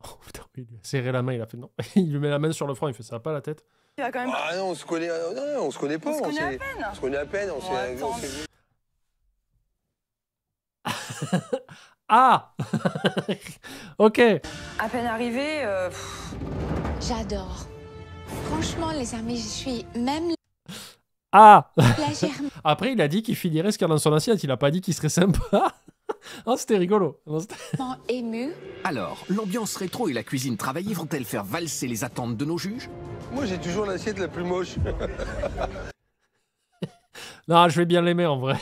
Oh putain, il lui a serré la main, il a fait non. Il lui met la main sur le front, il fait ça va pas la tête. Tu vas quand même... Ah non, on se connaît, on se connaît pas. On se connaît à peine. On se connaît à peine, on s'est... Ah. Ok. À peine arrivé, J'adore. Franchement, les amis, je suis même Ah. légèrement Après, il a dit qu'il finirait ce qu'il y a dans son assiette. Il a pas dit qu'il serait sympa. Ah, c'était rigolo. Non, émue. Alors, l'ambiance rétro et la cuisine travaillée vont-elles faire valser les attentes de nos juges? Moi, j'ai toujours l'assiette la plus moche. Non, je vais bien l'aimer en vrai.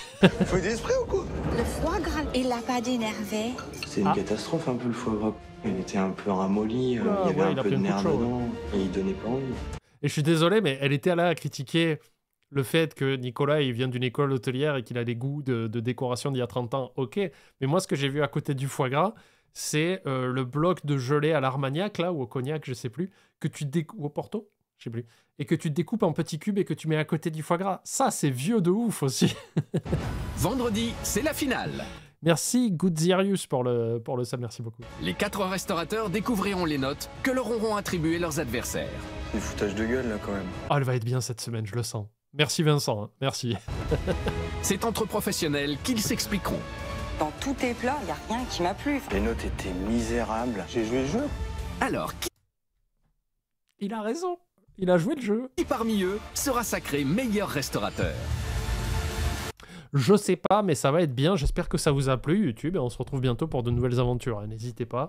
Faut d'esprit ou quoi? Le foie gras, il l'a pas d'énervé. C'est une catastrophe un peu le foie gras. Il était un peu ramolli, il y avait ouais, un il a peu pris de un coup de nerf chaud, dedans, et il donnait pas envie. Et je suis désolé, mais elle était là à critiquer le fait que Nicolas, il vient d'une école hôtelière et qu'il a des goûts de décoration d'il y a 30 ans. Ok, mais moi, ce que j'ai vu à côté du foie gras, c'est le bloc de gelée à l'Armagnac, là, ou au cognac, je sais plus, que tu ou au Porto, je sais plus, et que tu découpes en petits cubes et que tu mets à côté du foie gras. Ça, c'est vieux de ouf aussi. Vendredi, c'est la finale. Merci Goudzirius pour le sub, merci beaucoup. Les 4 restaurateurs découvriront les notes que leur auront attribuées leurs adversaires. C'est foutage de gueule, là, quand même. Ah, elle va être bien cette semaine, je le sens. Merci Vincent, hein. Merci. C'est entre professionnels qu'ils s'expliqueront. dans tous tes plats, il n'y a rien qui m'a plu. Les notes étaient misérables. J'ai joué le jeu. Alors, qui Il a raison. Il a joué le jeu. parmi eux sera sacré meilleur restaurateur? Je sais pas, mais ça va être bien. J'espère que ça vous a plu, YouTube. Et on se retrouve bientôt pour de nouvelles aventures. N'hésitez pas.